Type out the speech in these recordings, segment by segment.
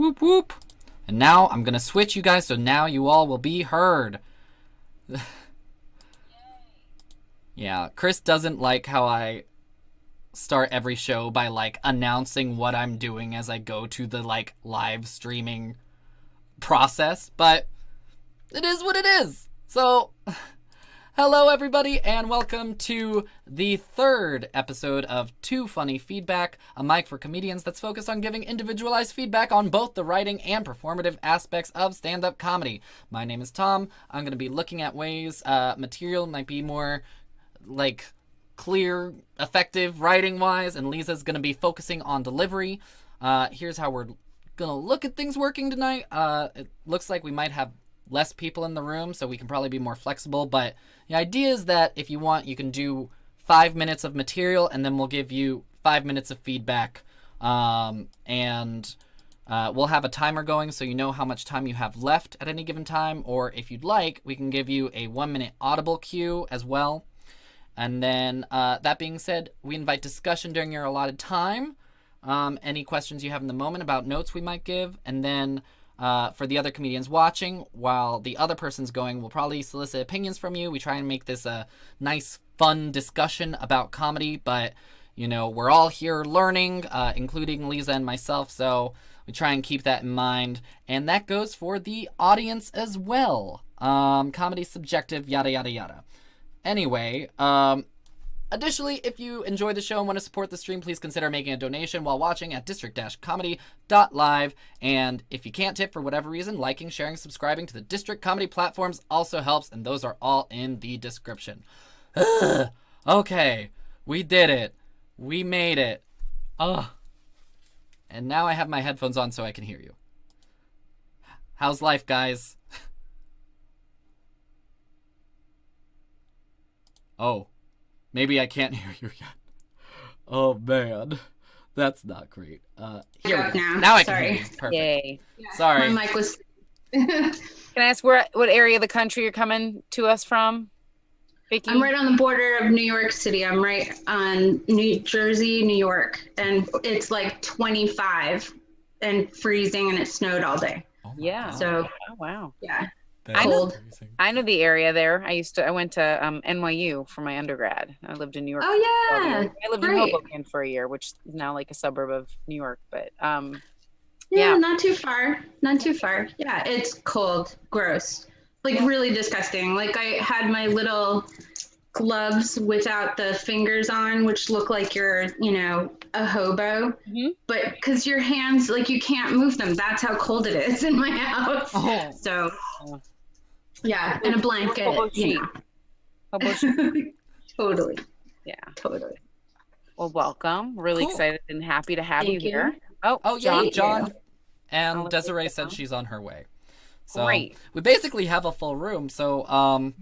whoop, whoop. And now I'm going to switch you guys, so now you all will be heard. Yeah, Chris doesn't like how I start every show by, like, announcing what I'm doing as I go to the, like, live streaming process, but it is what it is. So, hello everybody, and welcome to the third episode of Too Funny Feedback, a mic for comedians that's focused on giving individualized feedback on both the writing and performative aspects of stand-up comedy. My name is Tom. I'm going to be looking at ways material might be more, like, clear, effective writing-wise, and Lisa's going to be focusing on delivery. Here's how we're going to look at things working tonight. It looks like we might have less people in the room, so we can probably be more flexible, but the idea is that if you want, you can do 5 minutes of material, and then we'll give you 5 minutes of feedback, and we'll have a timer going so you know how much time you have left at any given time, or if you'd like, we can give you a 1-minute audible cue as well. And then, that being said, we invite discussion during your allotted time. Any questions you have in the moment about notes we might give. And then, for the other comedians watching, while the other person's going, we'll probably solicit opinions from you. We try and make this a nice, fun discussion about comedy. But, you know, we're all here learning, including Lisa and myself. So we try and keep that in mind. And that goes for the audience as well. Comedy's subjective, yada, yada, yada. Anyway, additionally, if you enjoy the show and want to support the stream, please consider making a donation while watching at district-comedy.live. And if you can't tip for whatever reason, liking, sharing, subscribing to the District Comedy platforms also helps, and those are all in the description. Okay, we did it. We made it. And now I have my headphones on so I can hear you. How's life, guys? Oh, maybe I can't hear you yet. Oh, man. That's not great. Here we go. Now I can hear you. Perfect. Yay. Yeah, sorry. My mic was... Can I ask what area of the country you're coming to us from, Vicky? I'm right on the border of New York City. I'm right on New Jersey, New York. And it's like 25 and freezing, and it snowed all day. Oh yeah. So, oh, wow. Yeah. I know the area there. I went to NYU for my undergrad. I lived in New York. Oh yeah. I lived in Hoboken for a year, which is now like a suburb of New York. But yeah, not too far. Not too far. Yeah, it's cold, gross, like really disgusting. Like I had my little gloves without the fingers on, which look like you're, you know, a hobo. Mm-hmm. But because your hands, like you can't move them. That's how cold it is in my house. Oh. So. Yeah, and a blanket. You know. Totally. Yeah. Totally. Well, welcome. Really excited and happy to have you here. Oh, yeah, John. And I'll Desiree said she's on her way. So Great. we basically have a full room, so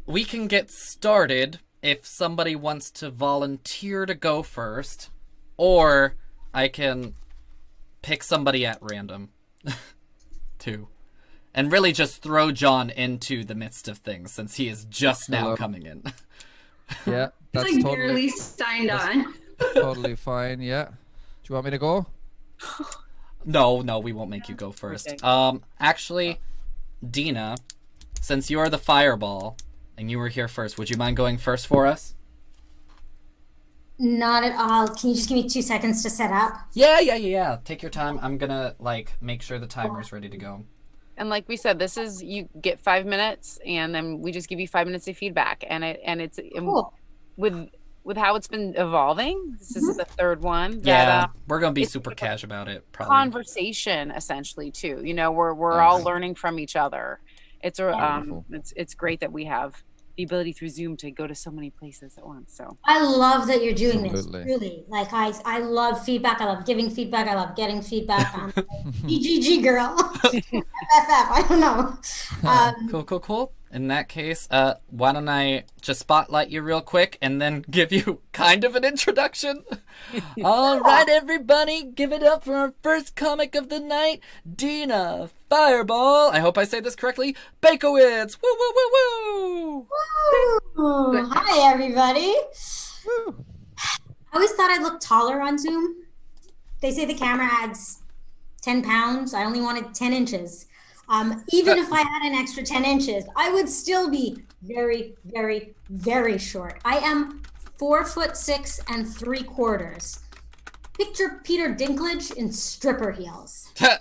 we can get started if somebody wants to volunteer to go first, or I can pick somebody at random too. And really just throw John into the midst of things, since he is just now coming in. Yeah, that's like totally, barely signed on. totally fine, yeah. Do you want me to go? No, we won't make you go first. Actually, Dina, since you're the fireball, and you were here first, would you mind going first for us? Not at all. Can you just give me 2 seconds to set up? Yeah. Take your time. I'm gonna, make sure the timer's ready to go. And like we said, this is, you get 5 minutes, and then we just give you 5 minutes of feedback. And it's Cool. with how it's been evolving. This is the third one. Yeah, we're gonna be super cash about it. Probably Conversation, essentially, too. You know, we're all learning from each other. It's it's great that we have the ability through Zoom to go to so many places at once. So I love that you're doing Absolutely. this. Really, like I love feedback. I love giving feedback. I love getting feedback. I'm a GGG girl. FFF. I don't know. Cool. In that case, why don't I just spotlight you real quick and then give you kind of an introduction? All right, everybody, give it up for our first comic of the night, Dina Fireball. I hope I say this correctly. Bakowitz. Woo, woo, woo, woo. Woo. Hi, everybody. I always thought I looked taller on Zoom. They say the camera adds 10 pounds. I only wanted 10 inches. Even if I had an extra 10 inches, I would still be very, very, very short. I am 4'6¾". Picture Peter Dinklage in stripper heels. Thank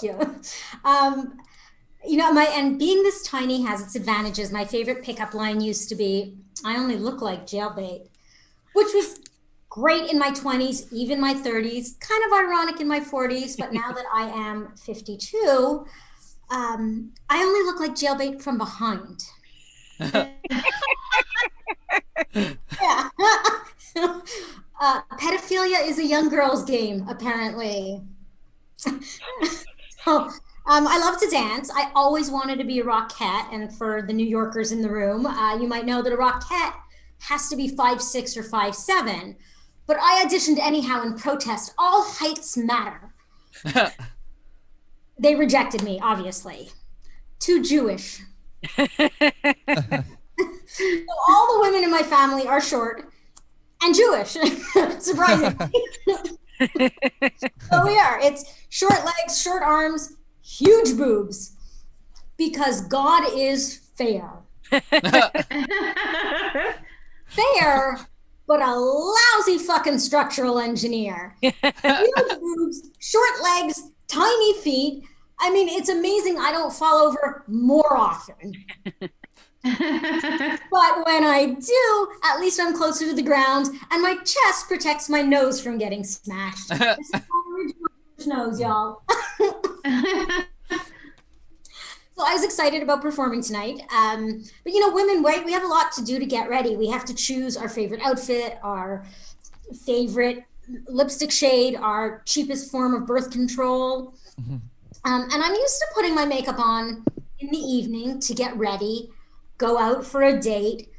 you. And being this tiny has its advantages. My favorite pickup line used to be, "I only look like jailbait," which was great in my 20s, even my 30s, kind of ironic in my 40s. But now that I am 52, I only look like jailbait from behind. Yeah. Pedophilia is a young girl's game, apparently. I love to dance. I always wanted to be a Rockette, and for the New Yorkers in the room, you might know that a Rockette has to be 5'6" or 5'7", but I auditioned anyhow in protest. All heights matter. They rejected me, obviously. Too Jewish. So all the women in my family are short and Jewish, surprisingly. So we are. It's short legs, short arms, huge boobs, because God is fair. Fair, but a lousy fucking structural engineer. Huge boobs, short legs, tiny feet. I mean, it's amazing I don't fall over more often. But when I do, at least I'm closer to the ground, and my chest protects my nose from getting smashed. This is my original nose, y'all. So I was excited about performing tonight. But women, right? We have a lot to do to get ready. We have to choose our favorite outfit, our favorite lipstick shade, our cheapest form of birth control. And I'm used to putting my makeup on in the evening to get ready, go out for a date.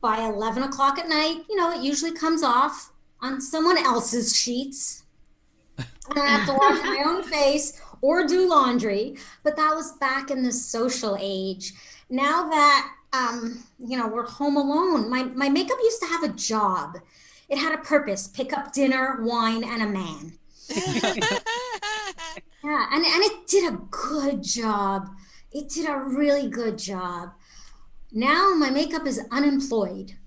By 11 o'clock at night, it usually comes off on someone else's sheets. And I have to wash my own face or do laundry. But that was back in the social age. Now that, we're home alone, my makeup used to have a job. It had a purpose: pick up dinner, wine, and a man. Yeah, and it did a good job. It did a really good job. Now my makeup is unemployed.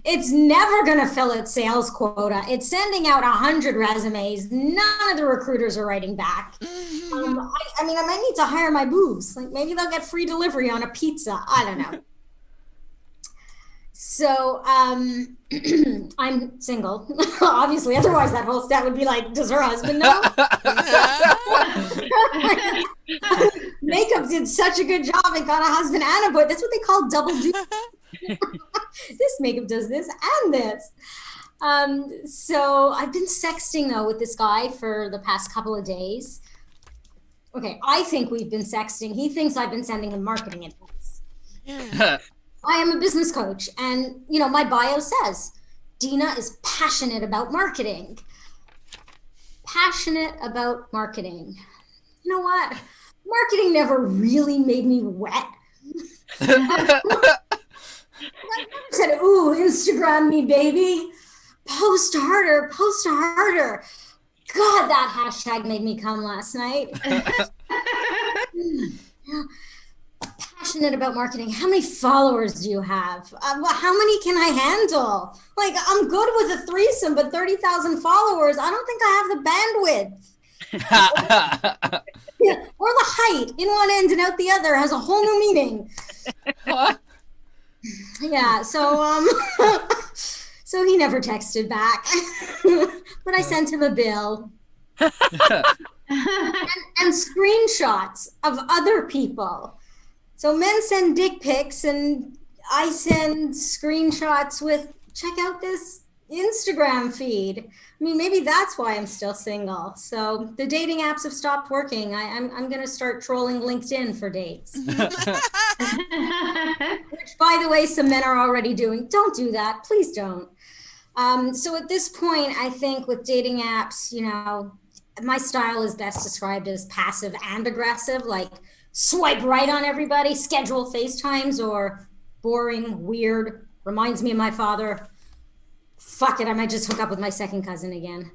It's never going to fill its sales quota. It's sending out 100 resumes. None of the recruiters are writing back. I might need to hire my boobs. Like, maybe they'll get free delivery on a pizza. I don't know. So I'm single, obviously. Otherwise, that whole stat would be like, does her husband know? Makeup did such a good job. It got a husband and a boy. That's what they call double duty. This makeup does this and this. So I've been sexting, though, with this guy for the past couple of days. Okay, I think we've been sexting. He thinks I've been sending him marketing advice. I am a business coach, and my bio says Dina is passionate about marketing. Passionate about marketing. You know what? Marketing never really made me wet. I never said, "Ooh, Instagram me, baby. Post harder, post harder." God, that hashtag made me come last night. Passionate about marketing. How many followers do you have? How many can I handle? Like, I'm good with a threesome, but 30,000 followers, I don't think I have the bandwidth. Yeah, or the height in one end and out the other has a whole new meaning. Yeah, so so he never texted back, but I sent him a bill. and screenshots of other people. So men send dick pics and I send screenshots with, check out this Instagram feed. I mean, maybe that's why I'm still single. So the dating apps have stopped working. I'm going to start trolling LinkedIn for dates. Which, by the way, some men are already doing. Don't do that. Please don't. So at this point, I think with dating apps, my style is best described as passive and aggressive, like swipe right on everybody, schedule FaceTimes, or boring, weird, reminds me of my father, fuck it, I might just hook up with my second cousin again.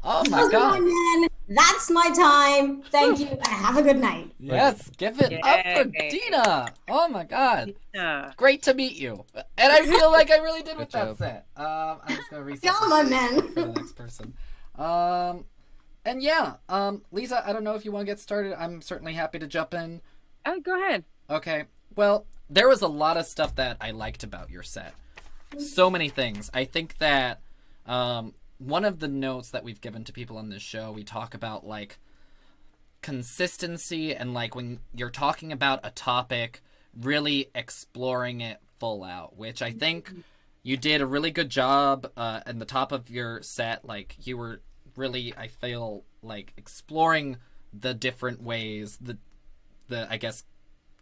Oh my God. Man, that's my time. Thank you. Have a good night. Yes, give it up for Dina. Oh my God. Great to meet you. And I feel like I really did with that set. I'm just going to reset Y'all my men. for the next person. And yeah, Lisa, I don't know if you want to get started. I'm certainly happy to jump in. Oh, go ahead. Okay. Well, there was a lot of stuff that I liked about your set. So many things. I think that one of the notes that we've given to people on this show, we talk about like consistency and like when you're talking about a topic, really exploring it full out, which I think you did a really good job in the top of your set. Like you were really, I feel like exploring the different ways, the I guess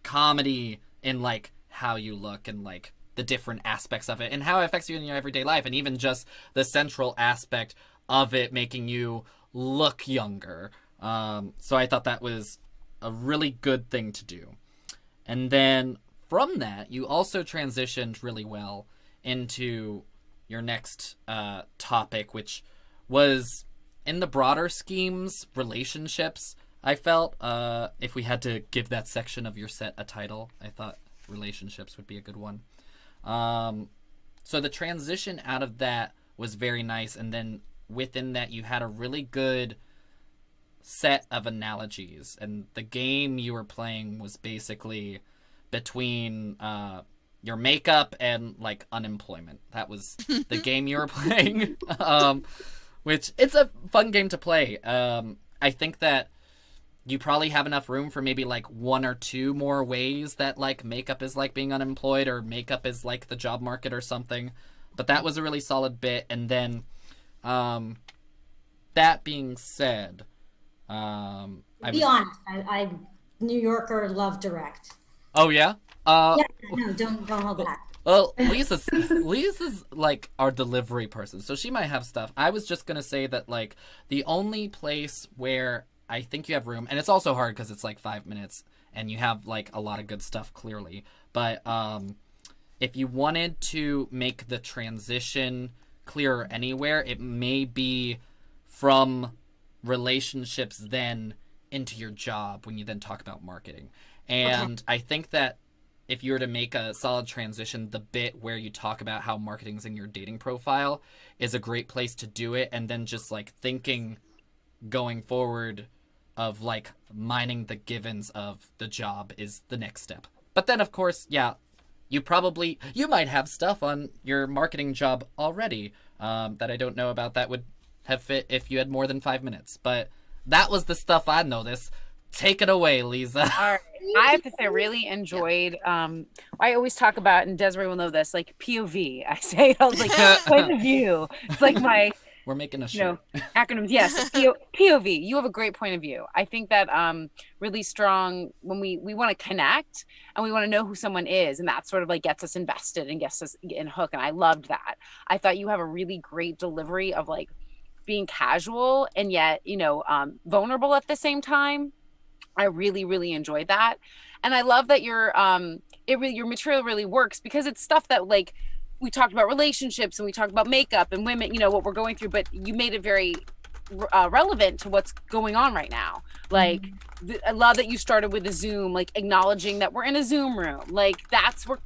comedy in like how you look and like the different aspects of it and how it affects you in your everyday life, and even just the central aspect of it making you look younger. So I thought that was a really good thing to do. And then from that, you also transitioned really well into your next topic, which was in the broader schemes, relationships. I felt if we had to give that section of your set a title, I thought relationships would be a good one. So the transition out of that was very nice, and then within that you had a really good set of analogies, and the game you were playing was basically between your makeup and like unemployment. That was the game you were playing, which it's a fun game to play. I think that you probably have enough room for maybe like one or two more ways that like makeup is like being unemployed or makeup is like the job market or something. But that was a really solid bit. And then that being said, Be honest, I New Yorker love direct. Oh yeah? Yeah, no, don't hold back. Well, Lisa's like our delivery person, so she might have stuff. I was just gonna say that like the only place where I think you have room, and it's also hard because it's like 5 minutes and you have like a lot of good stuff clearly, but if you wanted to make the transition clearer anywhere, it may be from relationships then into your job when you then talk about marketing. And I think that if you were to make a solid transition, the bit where you talk about how marketing's in your dating profile is a great place to do it, and then just like thinking going forward of like mining the givens of the job is the next step. But then of course, yeah, you might have stuff on your marketing job already that I don't know about that would have fit if you had more than 5 minutes. But that was the stuff I noticed. Take it away, Lisa. All right. I have to say, I really enjoyed. I always talk about, and Desiree will know this, like POV. I say, I was like, point of view. It's like my. We're making a show. Acronyms. Yes, POV. You have a great point of view. I think that really strong when we want to connect and we want to know who someone is, and that sort of like gets us invested and gets us in hook. And I loved that. I thought you have a really great delivery of like being casual and yet vulnerable at the same time. I really, really enjoyed that. And I love that your material really works because it's stuff that like we talked about relationships and we talked about makeup and women, what we're going through, but you made it very relevant to what's going on right now. Like, I love that you started with a Zoom, like acknowledging that we're in a Zoom room. Like that's where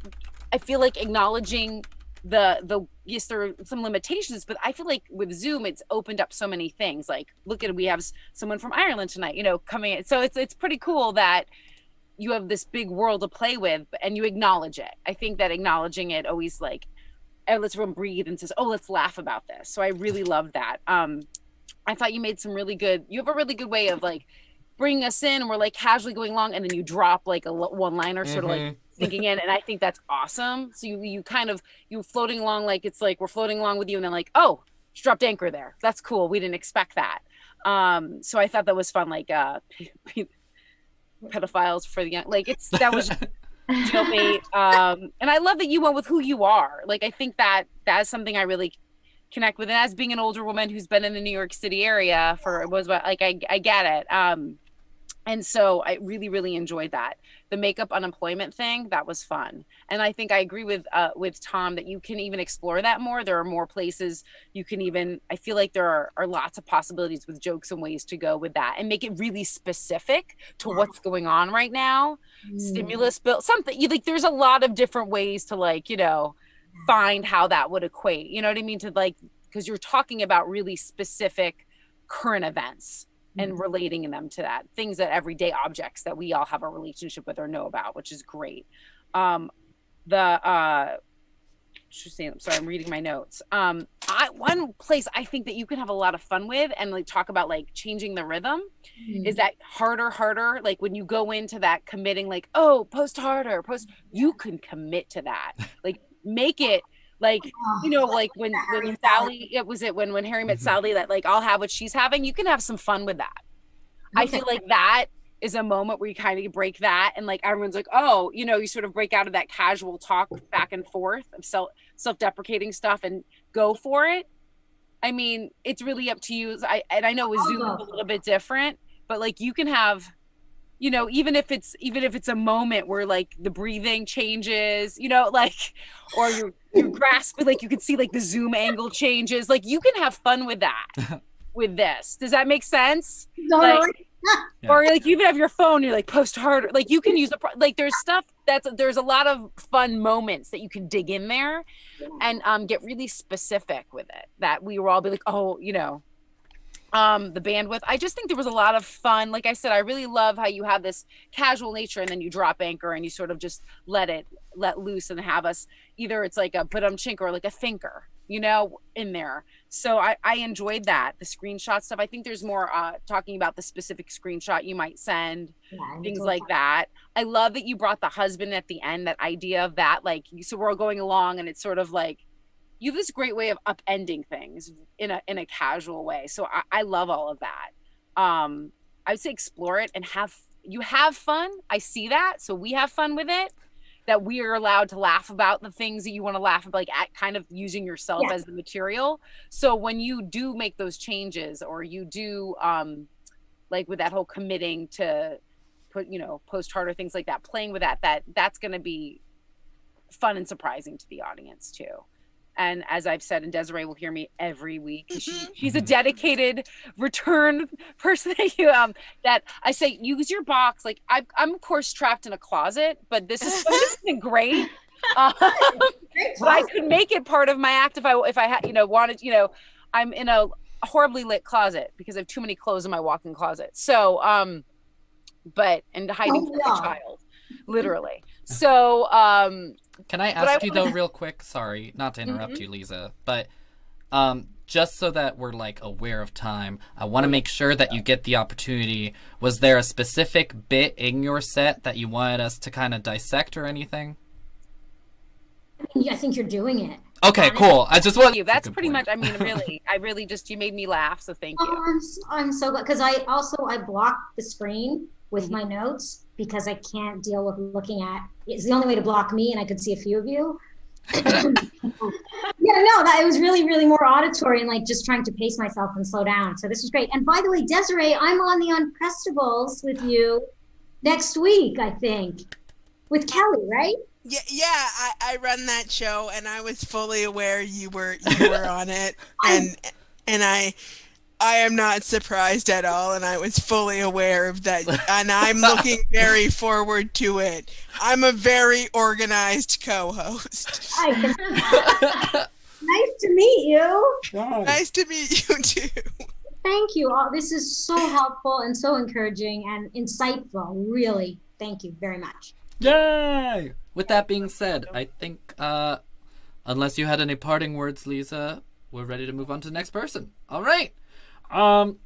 I feel like acknowledging the yes, there are some limitations, but I feel like with Zoom, it's opened up so many things. Like, look at it, we have someone from Ireland tonight, coming in. So it's pretty cool that you have this big world to play with and you acknowledge it. I think that acknowledging it always like, lets everyone breathe and says, oh, let's laugh about this. So I really love that. I thought you made you have a really good way of like bringing us in and we're like casually going along and then you drop like a one-liner sort of like thinking in. And I think that's awesome. So you floating along, like it's like we're floating along with you and then like, oh, she dropped anchor there. That's cool. We didn't expect that. So I thought that was fun. Like pedophiles for the young, like that was jailbait. And I love that you went with who you are. Like, I think that is something I really connect with. And as being an older woman who's been in the New York City area I get it. And so I really, really enjoyed that. The makeup unemployment thing, that was fun. And I think I agree with Tom that you can even explore that more. There are more places you can even, I feel like there are lots of possibilities with jokes and ways to go with that and make it really specific to what's going on right now. Stimulus bill, something you like, there's a lot of different ways to like, you know, find how that would equate, you know what I mean? To like, because you're talking about really specific current events and relating them to that, things that everyday objects that we all have a relationship with or know about, which is great. I'm sorry, I'm reading my notes. One place I think that you can have a lot of fun with and like talk about like changing the rhythm is that harder, like when you go into that committing, like, oh, post harder, you can commit to that. Like make it like, you know, like when Sally, when Harry met Sally, that like, I'll have what she's having. You can have some fun with that. I feel like that is a moment where you kind of break that and like everyone's like, oh, you know, you sort of break out of that casual talk back and forth of self-deprecating stuff and go for it. I mean, it's really up to you. I know with Zoom it's a little bit different, but like you can have, you know, even if it's a moment where like the breathing changes, you know, like, or you're grasping, like you can see like the zoom angle changes, like you can have fun with that with this. Does that make sense? Like, or like you even have your phone, you're like post harder, like you can use like there's stuff there's a lot of fun moments that you can dig in there and get really specific with it, that we will all be like, oh, you know, the bandwidth. I just think there was a lot of fun. Like I said, I really love how you have this casual nature and then you drop anchor and you sort of just let loose and have us either it's like a chink or like a thinker, you know, in there. So I enjoyed that. The screenshot stuff. I think there's more talking about the specific screenshot you might send, things like that. I love that you brought the husband at the end, that idea of that, like, so we're all going along and it's sort of like, you have this great way of upending things in a casual way. So I love all of that. I would say explore it and have fun. I see that. So we have fun with it, that we are allowed to laugh about the things that you want to laugh about, like at kind of using yourself as the material. So when you do make those changes or you do like with that whole committing to put, you know, post harder, things like that, playing with that's going to be fun and surprising to the audience too. And as I've said, and Desiree will hear me every week, she's a dedicated return person that I say, use your box. Like I'm of course trapped in a closet, but this has been great. But I could make it part of my act if I had, you know, wanted, you know, I'm in a horribly lit closet because I have too many clothes in my walk-in closet. So, and hiding from my child, literally. So, can I ask you though real quick? Sorry, not to interrupt you, Liza, but just so that we're like aware of time, I want to make sure that you get the opportunity. Was there a specific bit in your set that you wanted us to kind of dissect or anything? I think you're doing it. Okay, cool. I just want you. That's pretty much. I mean, really, you made me laugh. So thank you. I'm so glad, because I blocked the screen with my notes because I can't deal with looking at. It's the only way to block me, and I could see a few of you. It was really, really more auditory and like just trying to pace myself and slow down. So this was great. And by the way, Desiree, I'm on the Unprestables with you next week, I think, with Kelly, right? Yeah, I run that show, and I was fully aware you were on it, and I am not surprised at all, and I was fully aware of that, and I'm looking very forward to it. I'm a very organized co-host. Nice to meet you. Nice to meet you too. Thank you. This is so helpful and so encouraging and insightful. Really, thank you very much. Yay! With that being said, I think, unless you had any parting words, Liza, we're ready to move on to the next person. All right. I'm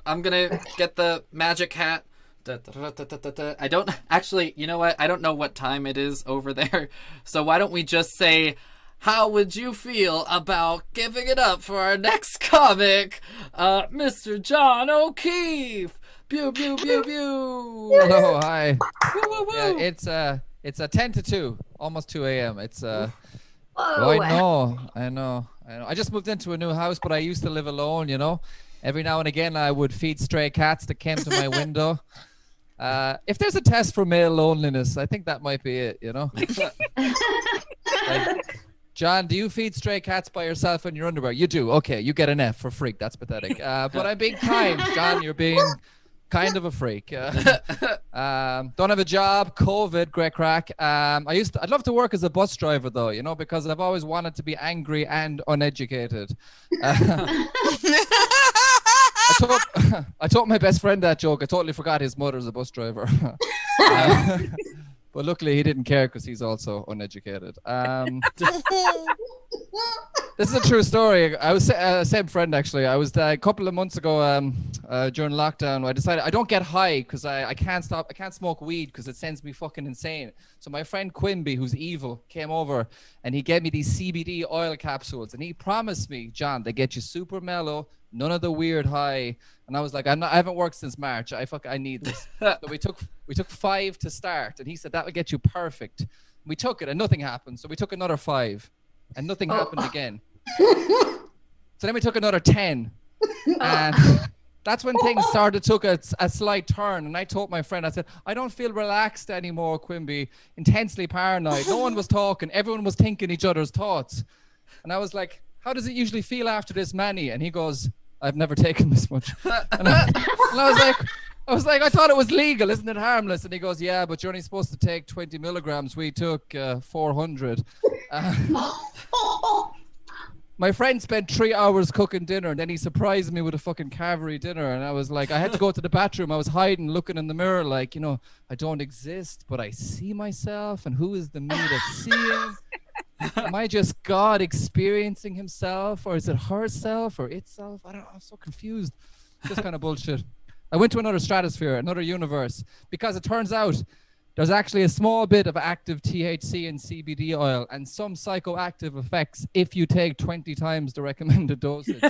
gonna get the magic hat. I don't actually, you know what? I don't know what time it is over there. So why don't we just say, how would you feel about giving it up for our next comic, Mr. John O'Keefe? Pew, pew, pew, pew. Hello, hi. Woo, woo, woo. Yeah, it's a 10 to 2, almost 2 a.m. It's Whoa. I know. I just moved into a new house, but I used to live alone, you know. Every now and again, I would feed stray cats that came to my window. If there's a test for male loneliness, I think that might be it, you know? Like, John, do you feed stray cats by yourself in your underwear? You do. Okay, you get an F for freak. That's pathetic. But I'm being kind. John, you're being kind of a freak. Don't have a job. COVID, great crack. I'd love to work as a bus driver though, you know, because I've always wanted to be angry and uneducated. I told my best friend that joke. I totally forgot his mother's a bus driver. But luckily he didn't care because he's also uneducated. This is a true story. I was same friend actually. I was a couple of months ago during lockdown. I decided I don't get high because I can't smoke weed because it sends me fucking insane. So my friend Quimby, who's evil, came over and he gave me these CBD oil capsules and he promised me, John, they get you super mellow, none of the weird high. And I was like, I haven't worked since March. I need this. So we took 5 to start and he said that will get you perfect. We took it and nothing happened. So we took another 5 and nothing happened again. So then we took another 10 and that's when things started took a slight turn. And I told my friend, I said, I don't feel relaxed anymore, Quimby. Intensely paranoid. No one was talking. Everyone was thinking each other's thoughts. And I was like, how does it usually feel after this many? And he goes, I've never taken this much. And I was like, I thought it was legal. Isn't it harmless? And he goes, yeah, but you're only supposed to take 20 milligrams. We took 400. My friend spent 3 hours cooking dinner and then he surprised me with a fucking carvery dinner. And I was like, I had to go to the bathroom. I was hiding, looking in the mirror like, you know, I don't exist, but I see myself. And who is the me that's seeing? Am I just God experiencing himself, or is it herself or itself? I don't know. I'm so confused. Just kind of bullshit. I went to another stratosphere, another universe, because it turns out there's actually a small bit of active THC in CBD oil and some psychoactive effects if you take 20 times the recommended dosage.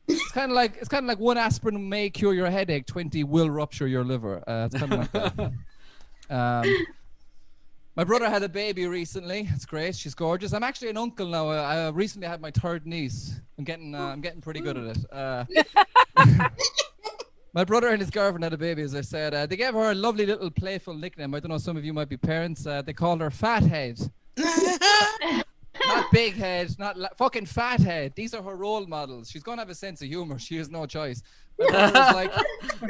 It's kind of like 1 aspirin may cure your headache, 20 will rupture your liver. It's kind of like that. My brother had a baby recently. It's great. She's gorgeous. I'm actually an uncle now. I recently had my 3rd niece. I'm getting pretty good at it. My brother and his girlfriend had a baby, as I said. They gave her a lovely little playful nickname. I don't know, some of you might be parents. They called her Fathead. Not big head, not fucking fat head. These are her role models. She's going to have a sense of humor. She has no choice. My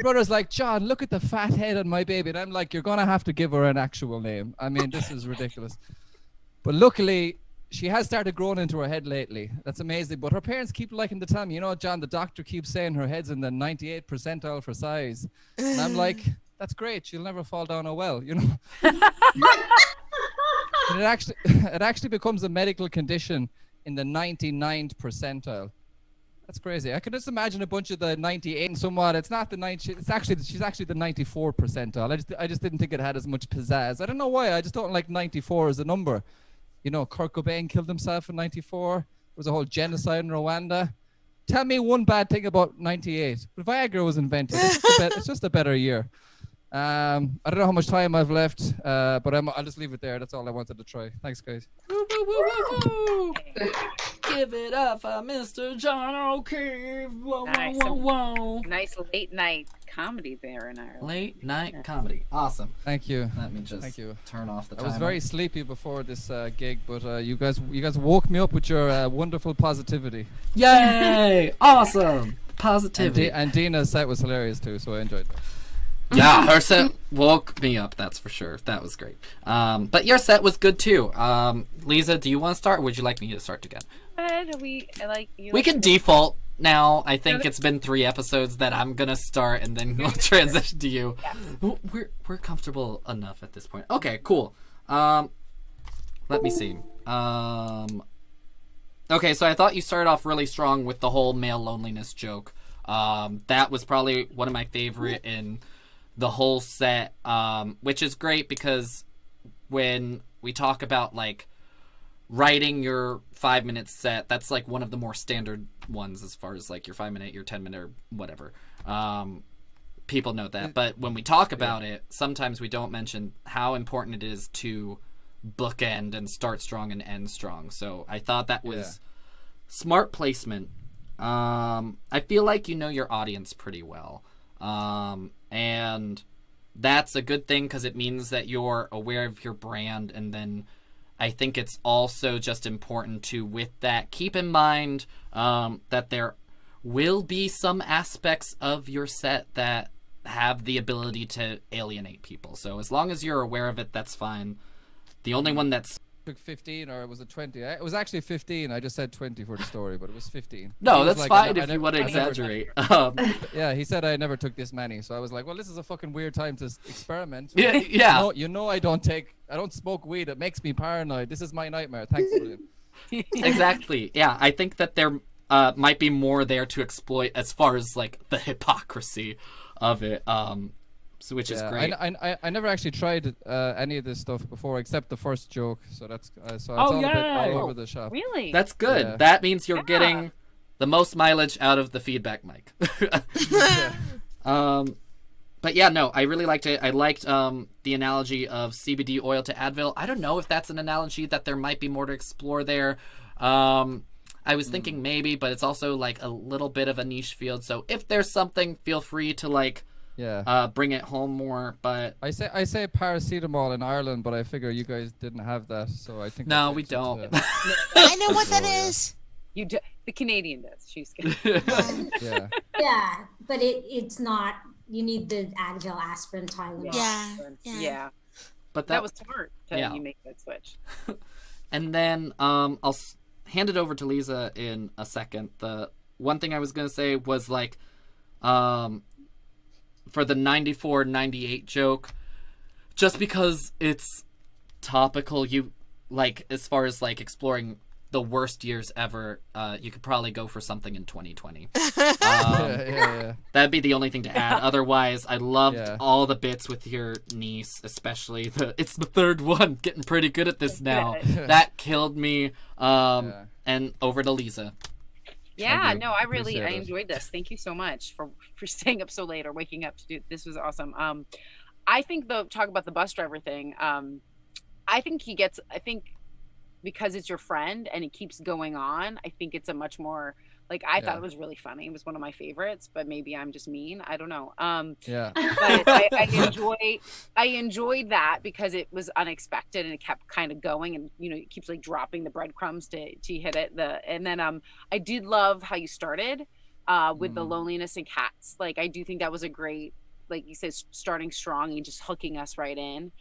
brother's like, John, look at the fat head on my baby. And I'm like, you're going to have to give her an actual name. I mean, this is ridiculous. But luckily, she has started growing into her head lately. That's amazing. But her parents keep liking to tell me, you know, John, the doctor keeps saying her head's in the 98th percentile for size. And I'm like, that's great. She'll never fall down a well, you know. And it actually becomes a medical condition in the 99th percentile. That's crazy. I can just imagine a bunch of the 98 and somewhat. It's not the 90. She's actually the 94th percentile. I just didn't think it had as much pizzazz. I don't know why. I just don't like 94 as a number. You know, Kurt Cobain killed himself in 94. There was a whole genocide in Rwanda. Tell me one bad thing about 98. But Viagra was invented. It's just a better year. I don't know how much time I've left, but I'll just leave it there. That's all I wanted to try. Thanks, guys. Woo, woo, woo, woo, woo. Give it up for Mr. John O'Keefe. Whoa, Nice. whoa, whoa, whoa. Nice late night comedy there in Ireland. Late night comedy. Awesome. Thank you. Let me just Thank you. turn off the I timer. was very sleepy before this gig, but you guys woke me up with your wonderful positivity. Yay! Awesome. Positivity. And Dina's set was hilarious too, so I enjoyed that. Yeah, her set woke me up, that's for sure. That was great. But your set was good too. Liza, do you want to start, or would you like me to start again? We can default now. I think it's been 3 episodes that I'm gonna start, and then we'll transition to you. Yeah. We're comfortable enough at this point. Okay, cool. Let me see. Okay, so I thought you started off really strong with the whole male loneliness joke. That was probably one of my favorite in the whole set, which is great because when we talk about like writing your 5-minute set, that's like one of the more standard ones as far as like your 5-minute, your 10-minute, or whatever. People know that, but when we talk about it, sometimes we don't mention how important it is to bookend and start strong and end strong. So I thought that was smart placement. I feel like you know your audience pretty well. And that's a good thing because it means that you're aware of your brand. And then I think it's also just important to, with that, keep in mind that there will be some aspects of your set that have the ability to alienate people. So as long as you're aware of it, that's fine. The only one that's Took 15, or was it 20? It was actually 15. I just said 20 for the story, but it was 15. no, He was that's like, fine I if you never- want to I never- exaggerate. Yeah, he said I never took this many, so I was like, well, this is a fucking weird time to experiment. yeah. No, you know I don't smoke weed. It makes me paranoid. This is my nightmare. Thanks, William. Exactly. Yeah, I think that there might be more there to exploit as far as like the hypocrisy of it. So which is great. I never actually tried any of this stuff before except the first joke, so that's so it's Oh, all a bit yay! all over the shop. Really? That's good. Yeah. That means you're getting the most mileage out of the feedback mic. But yeah, no, I really liked it. I liked the analogy of CBD oil to Advil. I don't know if that's an analogy that there might be more to explore there. I was thinking maybe, but it's also like a little bit of a niche field. So if there's something, feel free to like bring it home more. But I say paracetamol in Ireland, but I figure you guys didn't have that, so I think no, that we makes don't. it, I know what that is. You do, the Canadian does. She's kidding. yeah. Yeah, but it's not. You need the Advil, aspirin, Tylenol. Yeah. But That was smart to yeah. you make that switch. And then I'll hand it over to Lisa in a second. The one thing I was going to say was like for the 94-98 joke, just because it's topical, you like as far as like exploring the worst years ever, you could probably go for something in 2020. Yeah. That'd be the only thing to add. Otherwise, I loved Yeah. all the bits with your niece, especially it's the third one. Getting pretty good at this now. That killed me. And over to Lisa. Yeah, Thank you. no, I Appreciate it. enjoyed this. Thank you so much for staying up so late or waking up to do this. Was awesome. I think talk about the bus driver thing. I think because it's your friend and it keeps going on, I think it's a much more like I thought it was really funny. It was one of my favorites, but maybe I'm just mean. I don't know. Yeah. But I enjoyed that because it was unexpected and it kept kind of going, and it keeps like dropping the breadcrumbs to hit it. And then I did love how you started with the loneliness and cats. Like I do think that was a great, like you said, starting strong and just hooking us right in.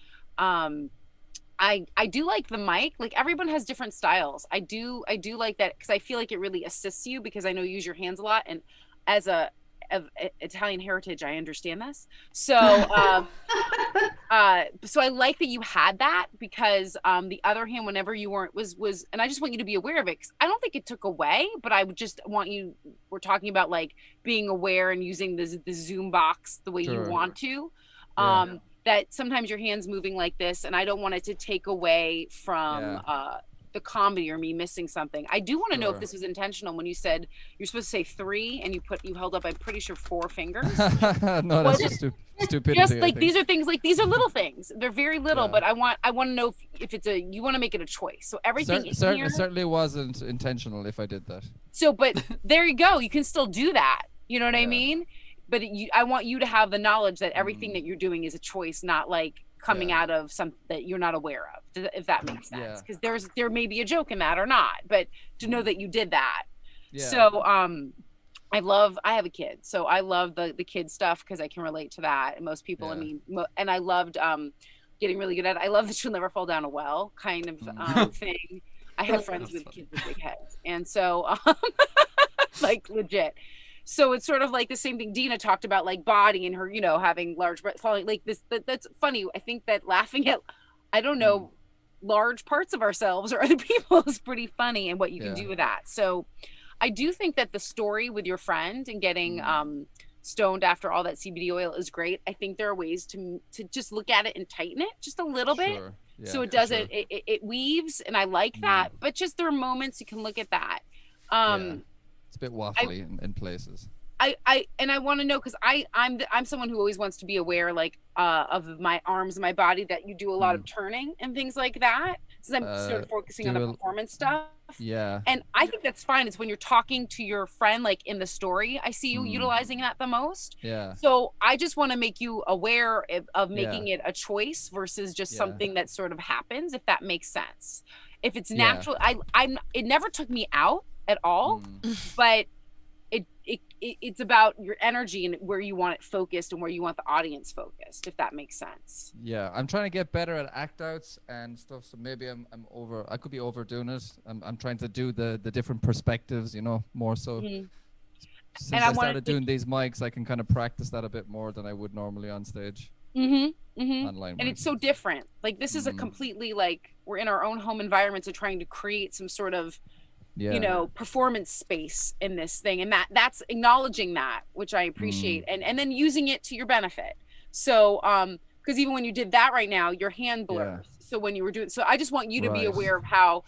I do like the mic. Like everyone has different styles. I do like that because I feel like it really assists you because I know you use your hands a lot, and as of Italian heritage, I understand this. So so I like that you had that because the other hand, whenever you weren't was and I just want you to be aware of it because I don't think it took away, but I would just want you. We're talking about like being aware and using the Zoom box the way you want to. That sometimes your hand's moving like this, and I don't want it to take away from the comedy or me missing something. I do want to know if this was intentional when you said you're supposed to say 3 and you held up, I'm pretty sure 4 fingers. No, that's just stupidity. Just like these are things like these are little things. They're very little, but I want to know if it's you want to make it a choice. So everything It certainly wasn't intentional if I did that. So, but there you go. You can still do that. You know what I mean? But I want you to have the knowledge that everything that you're doing is a choice, not like coming out of something that you're not aware of, if that makes sense. Because there may be a joke in that or not, but to know that you did that. So I have a kid, so I love the kid stuff because I can relate to that. And most people, I mean, and I loved getting really good at it. I love that she'll never fall down a well kind of thing. I have friends with kids with big heads, and so like legit. So it's sort of like the same thing Dina talked about, like body and her, having large breasts falling like this. That's funny. I think that laughing at, I don't know, large parts of ourselves or other people is pretty funny, and what you can do with that. So I do think that the story with your friend and getting stoned after all that CBD oil is great. I think there are ways to just look at it and tighten it just a little bit. So it doesn't, it weaves, and I like that, but just there are moments you can look at that. It's a bit waffly in places. I want to know because I'm someone who always wants to be aware like of my arms and my body, that you do a lot of turning and things like that. since I'm sort of focusing on the do performance stuff. Yeah. And I think that's fine. It's when you're talking to your friend, like in the story, I see you utilizing that the most. Yeah. So I just want to make you aware of making it a choice versus just Yeah. something that sort of happens, if that makes sense. If it's Yeah. natural, it never took me out at all, but it's about your energy and where you want it focused and where you want the audience focused, if that makes sense. Yeah, I'm trying to get better at act outs and stuff. So maybe I could be overdoing it. I'm trying to do the different perspectives, you know, more so. Since And I started doing these mics, I can kind of practice that a bit more than I would normally on stage. Online And it's so different. Like this is a completely like we're in our own home environments and trying to create some sort of you know, performance space in this thing, and that's acknowledging that, which I appreciate, and then using it to your benefit. So because even when you did that right now, your hand blurs. So when you were doing, so I just want you to be aware of how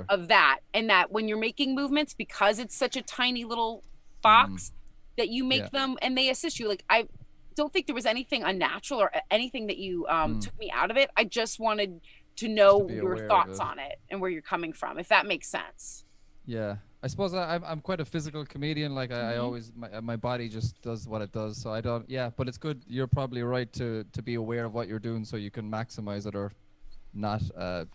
of that, and that when you're making movements, because it's such a tiny little box, that you make them and they assist you. Like I don't think there was anything unnatural or anything that you took me out of it. I just wanted to know your thoughts on it and where you're coming from, if that makes sense. Yeah, I suppose I'm quite a physical comedian. Like I always, my body just does what it does. So I don't, but it's good. You're probably right to be aware of what you're doing so you can maximize it or not. I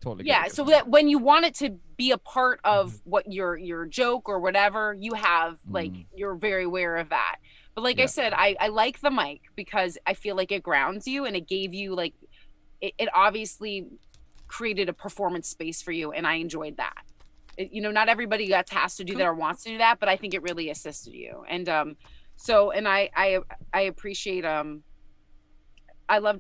totally get it. So that when you want it to be a part of what your joke or whatever, you have like, you're very aware of that. But like I said, I like the mic because I feel like it grounds you and it gave you like, it obviously created a performance space for you. And I enjoyed that. You know, not everybody got tasked to do that or wants to do that, but I think it really assisted you. And I appreciate I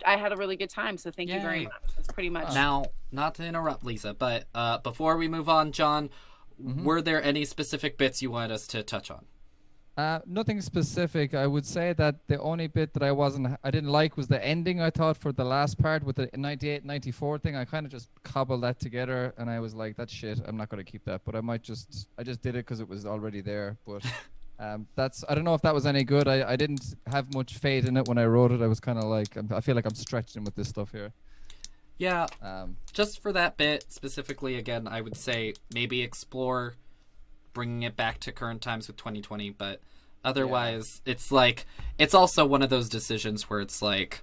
had a really good time, so thank you very much. That's pretty much. Now, not to interrupt Lisa, but before we move on, John, were there any specific bits you wanted us to touch on? Nothing specific. I would say that the only bit that I didn't like was the ending. I thought for the last part with the 98, 94 thing, I kind of just cobbled that together, and I was like, "That's shit. I'm not going to keep that." But I just did it because it was already there. But I don't know if that was any good. I didn't have much faith in it when I wrote it. I was kind of like, I feel like I'm stretching with this stuff here. Yeah. Just for that bit specifically, again, I would say maybe explore bringing it back to current times with 2020, but otherwise it's like, it's also one of those decisions where it's like,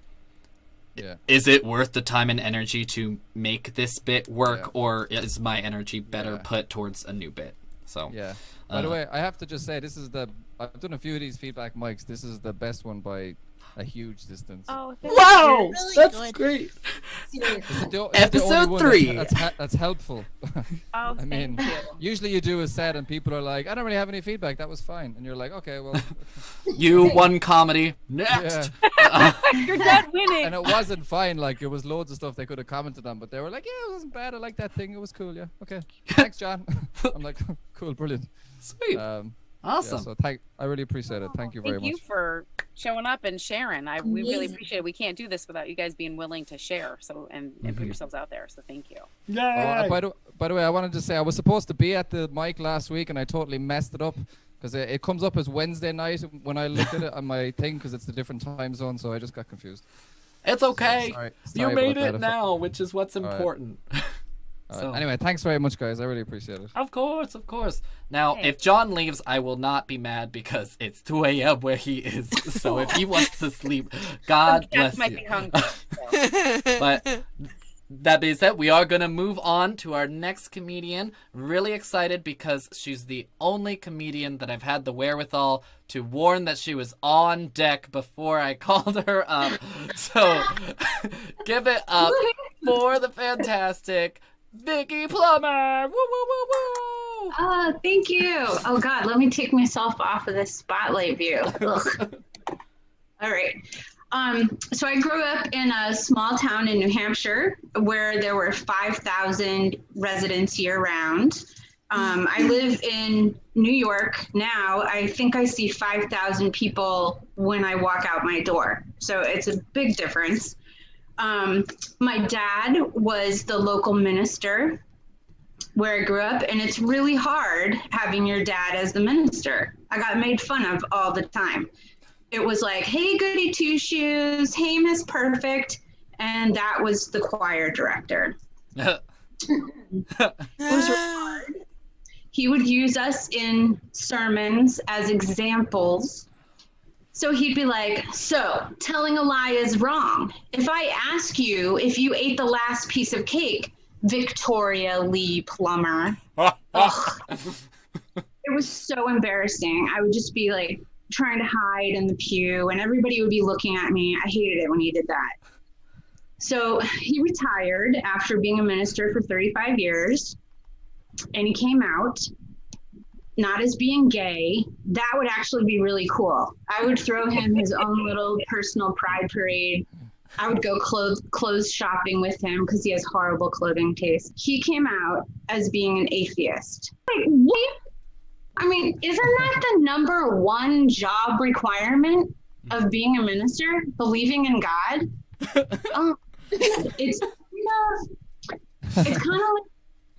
is it worth the time and energy to make this bit work, or is my energy better put towards a new bit? So by the way, I have to just say, I've done a few of these feedback mics. This is the best one by a huge distance. Oh, wow, really that's good. Great. Episode 3. That's helpful. Oh, I mean, usually you do a set and people are like, I don't really have any feedback. That was fine. And you're like, okay, well. You won comedy. Next. You're dead winning. And it wasn't fine. Like, there was loads of stuff they could have commented on, but they were like, yeah, it wasn't bad. I like that thing. It was cool. Yeah. Okay. Thanks, John. I'm like, cool. Brilliant. Sweet. Awesome. So I really appreciate it. Thank you very much. Thank you for showing up and sharing. We really appreciate it. We can't do this without you guys being willing to share. So and put yourselves out there. So thank you. Yeah. By the way, I wanted to say I was supposed to be at the mic last week and I totally messed it up because it comes up as Wednesday night when I looked at it on my thing because it's the different time zone. So I just got confused. It's okay. Sorry you made about it now, which is what's important. So. Anyway, thanks very much, guys. I really appreciate it. Of course. Now, if John leaves, I will not be mad because it's 2 a.m. where he is. So if he wants to sleep, God bless might you. Be hungry, But that being said, we are going to move on to our next comedian. Really excited because she's the only comedian that I've had the wherewithal to warn that she was on deck before I called her up. So give it up for the fantastic Vicky Plummer. Woo, woo, woo, woo. Oh, thank you. Oh God, let me take myself off of this spotlight view. Ugh. All right. So I grew up in a small town in New Hampshire where there were 5,000 residents year round. I live in New York now. I think I see 5,000 people when I walk out my door. So it's a big difference. My dad was the local minister where I grew up, and it's really hard having your dad as the minister. I got made fun of all the time. It was like, hey, goody two shoes, hey, Miss Perfect, and that was the choir director. It was really hard. He would use us in sermons as examples. So he'd be like, so telling a lie is wrong. If I ask you if you ate the last piece of cake, Victoria Lee Plummer. Ugh. It was so embarrassing. I would just be like trying to hide in the pew and everybody would be looking at me. I hated it when he did that. So he retired after being a minister for 35 years and he came out not as being gay. That would actually be really cool. I would throw him his own little personal pride parade. I would go clothes shopping with him because he has horrible clothing taste. He came out as being an atheist. Like, what? I mean, isn't that the number one job requirement of being a minister? Believing in God? It's kind of like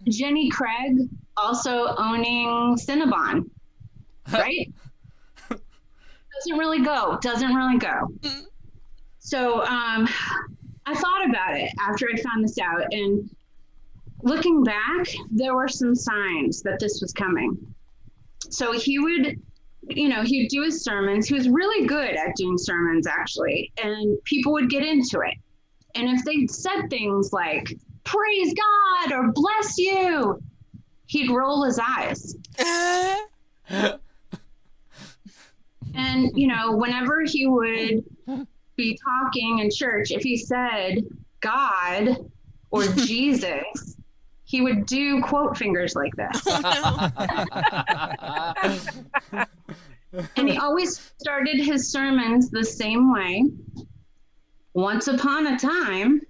Jenny Craig also owning Cinnabon, right? Doesn't really go. So I thought about it after I found this out, and looking back, there were some signs that this was coming. So he would, he'd do his sermons. He was really good at doing sermons, actually, and people would get into it. And if they said things like, praise God or bless you, he'd roll his eyes. And, whenever he would be talking in church, if he said God or Jesus, he would do quote fingers like this. And he always started his sermons the same way. Once upon a time.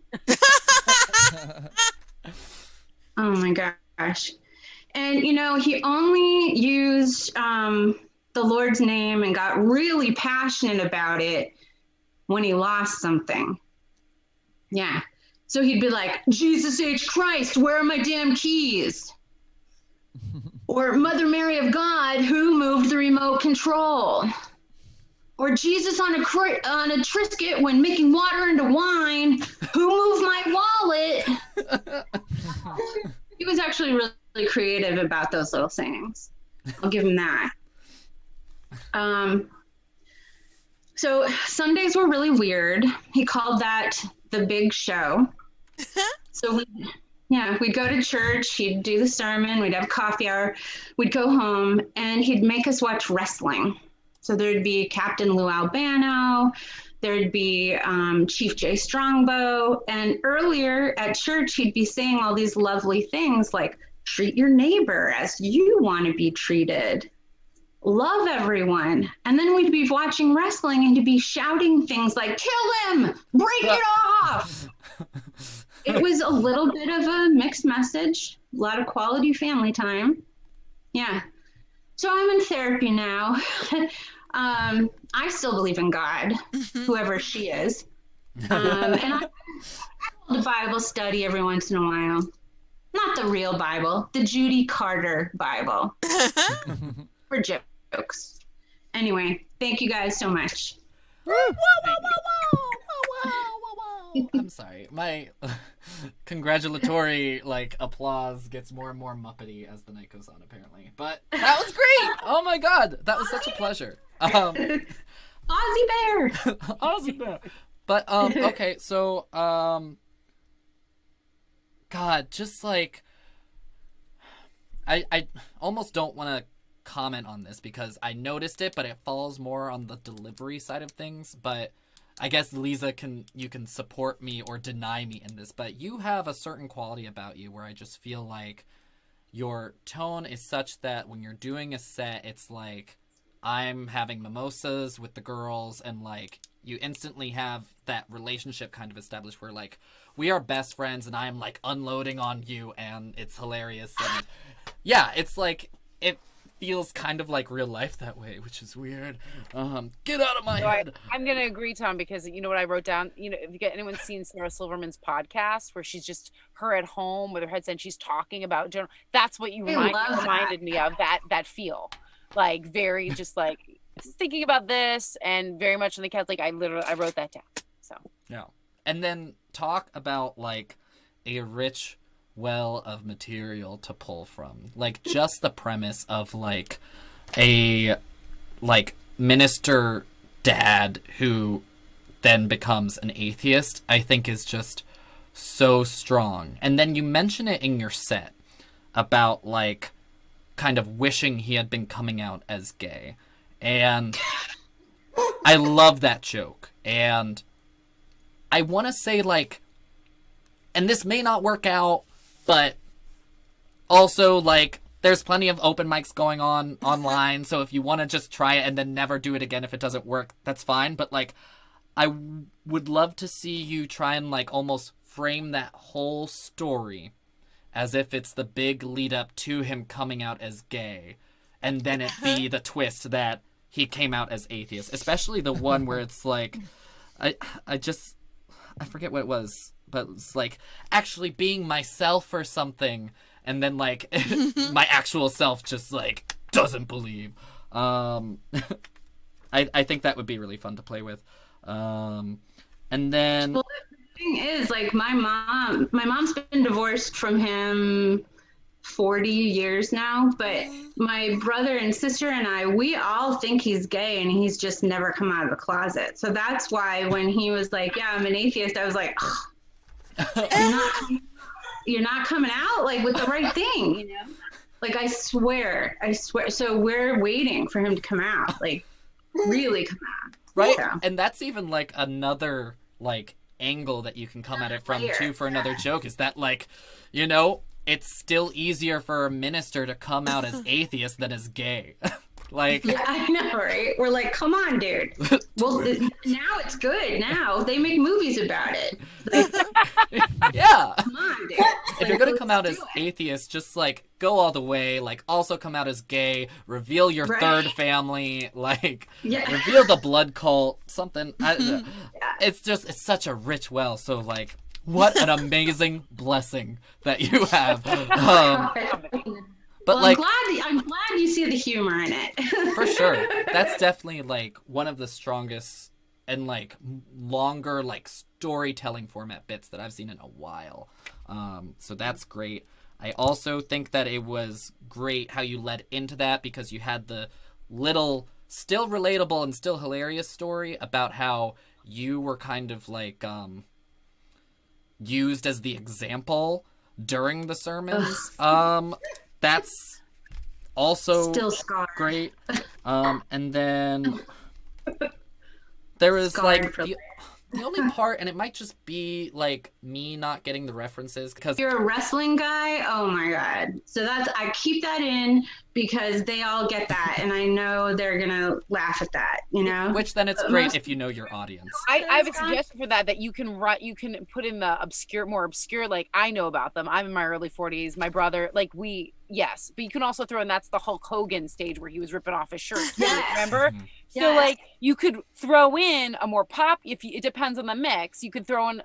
Oh my gosh. And, he only used the Lord's name and got really passionate about it when he lost something. Yeah. So he'd be like, Jesus H. Christ, where are my damn keys? Or Mother Mary of God, who moved the remote control? Or Jesus on a Triscuit when making water into wine, who moved my wallet? He was actually really creative about those little sayings. I'll give him that. So Sundays were really weird. He called that the big show. So we'd go to church, he'd do the sermon, we'd have coffee hour, we'd go home, and he'd make us watch wrestling. So there'd be Captain Lou Albano, there'd be Chief Jay Strongbow, and earlier at church, he'd be saying all these lovely things like, treat your neighbor as you want to be treated. Love everyone. And then we'd be watching wrestling and he'd be shouting things like, kill him, break it off. It was a little bit of a mixed message, a lot of quality family time. Yeah. So I'm in therapy now. I still believe in God, whoever she is. And I hold a Bible study every once in a while. Not the real Bible, the Judy Carter Bible. For jokes. Anyway, thank you guys so much. I'm sorry. My congratulatory applause gets more and more muppety as the night goes on, apparently. But that was great. Oh my god, that was such a pleasure. Ozzy Bear. Ozzy Bear. But okay, so God, just I almost don't want to comment on this because I noticed it, but it falls more on the delivery side of things. But I guess Liza you can support me or deny me in this, but you have a certain quality about you where I just feel like your tone is such that when you're doing a set, it's like I'm having mimosas with the girls and you instantly have that relationship kind of established where we are best friends and I'm unloading on you and it's hilarious. And yeah, it's it feels kind of like real life that way, which is weird. Get out of my head. I'm gonna agree, Tom, because you know what I wrote down. If anyone seen Sarah Silverman's podcast where she's just her at home with her headset and she's talking about general, that's what you reminded me of. That feel very just thinking about this and very much on the couch. I wrote that down. So yeah, and then talk about a rich well of material to pull from. Like, just the premise of, like, a, like, minister dad who then becomes an atheist, I think is just so strong. And then you mention it in your set about, like, kind of wishing he had been coming out as gay. And I love that joke. And I want to say, like, and this may not work out, but also, like, there's plenty of open mics going on online, so if you want to just try it and then never do it again if it doesn't work, that's fine. But, like, I would love to see you try and, like, almost frame that whole story as if it's the big lead up to him coming out as gay, and then it be the twist that he came out as atheist. Especially the one where it's like, I forget what it was, but it's like, actually being myself or something, and then, like, my actual self just, like, doesn't believe. I think that would be really fun to play with. And then... Well, the thing is, like, my mom's been divorced from him 40 years now, but my brother and sister and I, we all think he's gay, and he's just never come out of the closet. So that's why when he was like, yeah, I'm an atheist, I was like, you're not coming out, like, with the right thing, you know? Like, I swear. So we're waiting for him to come out, like, really come out. Right? Yeah. And that's even, like, another, like, angle that you can come at it from, too, for another joke, is that, like, you know, it's still easier for a minister to come out as atheist than as gay. Like, yeah, I know, right? We're like, come on, dude. Well, now it's good. Now they make movies about it. Like, yeah. come on, dude. If you're gonna come out as atheist, just, like, go all the way. Like, also come out as gay. Reveal your third family. Like, reveal the blood cult. Something. It's just, it's such a rich well. So, like, what an amazing blessing that you have. But, well, like, I'm glad you see the humor in it. For sure. That's definitely, like, one of the strongest and, like, longer, like, storytelling format bits that I've seen in a while. So that's great. I also think that it was great how you led into that, because you had the little, still relatable and still hilarious story about how you were kind of, like, used as the example during the sermons. That's also still scarred. Great. And then there was scarred, like, the only part, and it might just be, like, me not getting the references, because you're a wrestling guy. Oh my god! So I keep that in because they all get that, and I know they're gonna laugh at that. You know, which then it's great if you know your audience. I have a suggestion for that you can put in the more obscure. Like, I know about them. I'm in my early 40s. My brother, like, yes, but you can also throw in, that's the Hulk Hogan stage where he was ripping off his shirt. Remember? Mm-hmm. So, like, you could throw in a more pop. It depends on the mix. You could throw in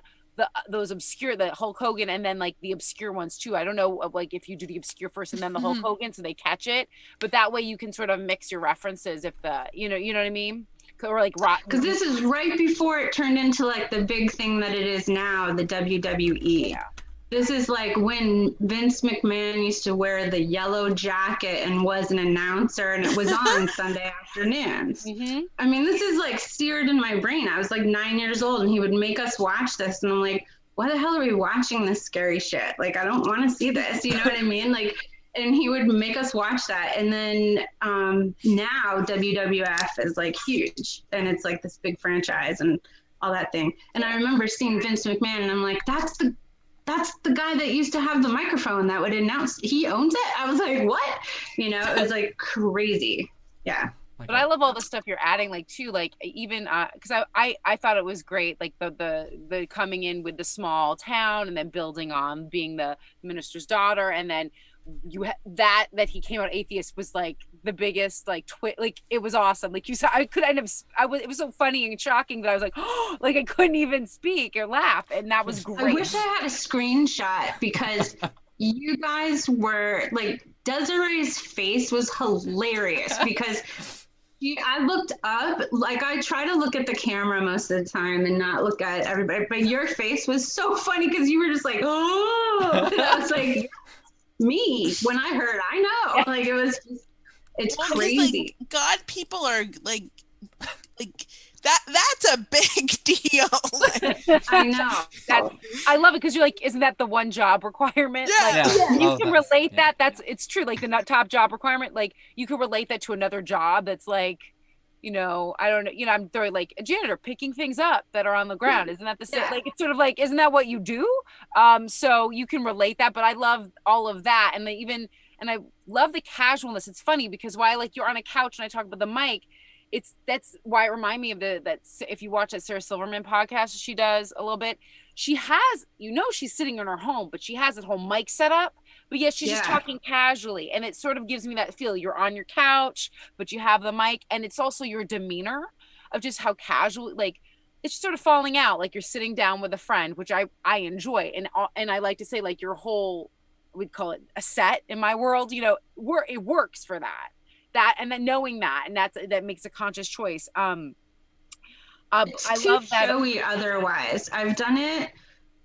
those obscure, the Hulk Hogan, and then, like, the obscure ones too. I don't know, like, if you do the obscure first and then the Hulk Hogan, so they catch it. But that way you can sort of mix your references. If you know what I mean? Or, like, rock. Because this is right before it turned into, like, the big thing that it is now, the WWE. Yeah. This is like when Vince McMahon used to wear the yellow jacket and was an announcer, and it was on Sunday afternoons. Mm-hmm. I mean, this is, like, seared in my brain. I was, like, 9 years old, and he would make us watch this, and I'm like, why the hell are we watching this scary shit? Like, I don't want to see this. You know what I mean? Like, and he would make us watch that. And then now WWF is, like, huge, and it's, like, this big franchise and all that thing. And I remember seeing Vince McMahon, and I'm like, that's the guy that used to have the microphone that would announce. He owns it. I was like, what? You know, it was, like, crazy. Yeah. But I love all the stuff you're adding, like, too, like, even because I thought it was great, like, the coming in with the small town and then building on being the minister's daughter, and then that he came out atheist was, like, the biggest, like, like, it was awesome. Like, you saw, it was so funny and shocking that I was like, oh, like, I couldn't even speak or laugh, and that was great. I wish I had a screenshot, because you guys were, like, Desiree's face was hilarious, because I looked up, like I try to look at the camera most of the time and not look at everybody, but your face was so funny because you were just like, oh, and I was like, me, when I heard, I know, like it was, it's crazy. Like, God, people are like that's a big deal. I know. I love it because you're like, isn't that the one job requirement? Yeah. Like, you can relate that. It's true. Like the top job requirement, like you can relate that to another job that's like, I don't know, I'm throwing like a janitor picking things up that are on the ground. Isn't that the same? Like, it's sort of like, isn't that what you do? So you can relate that, but I love all of that. And I love the casualness. It's funny because while like you're on a couch and I talk about the mic, that's why it reminded me of that if you watch that Sarah Silverman podcast she does a little bit, she has, she's sitting in her home, but she has that whole mic set up, but yet she's just talking casually, and it sort of gives me that feel you're on your couch but you have the mic, and it's also your demeanor of just how casual, like it's sort of falling out like you're sitting down with a friend, which I enjoy, and I like to say like your whole, we'd call it a set in my world, it works for that and then knowing that, and that makes a conscious choice. I love that. Showy otherwise. I've done it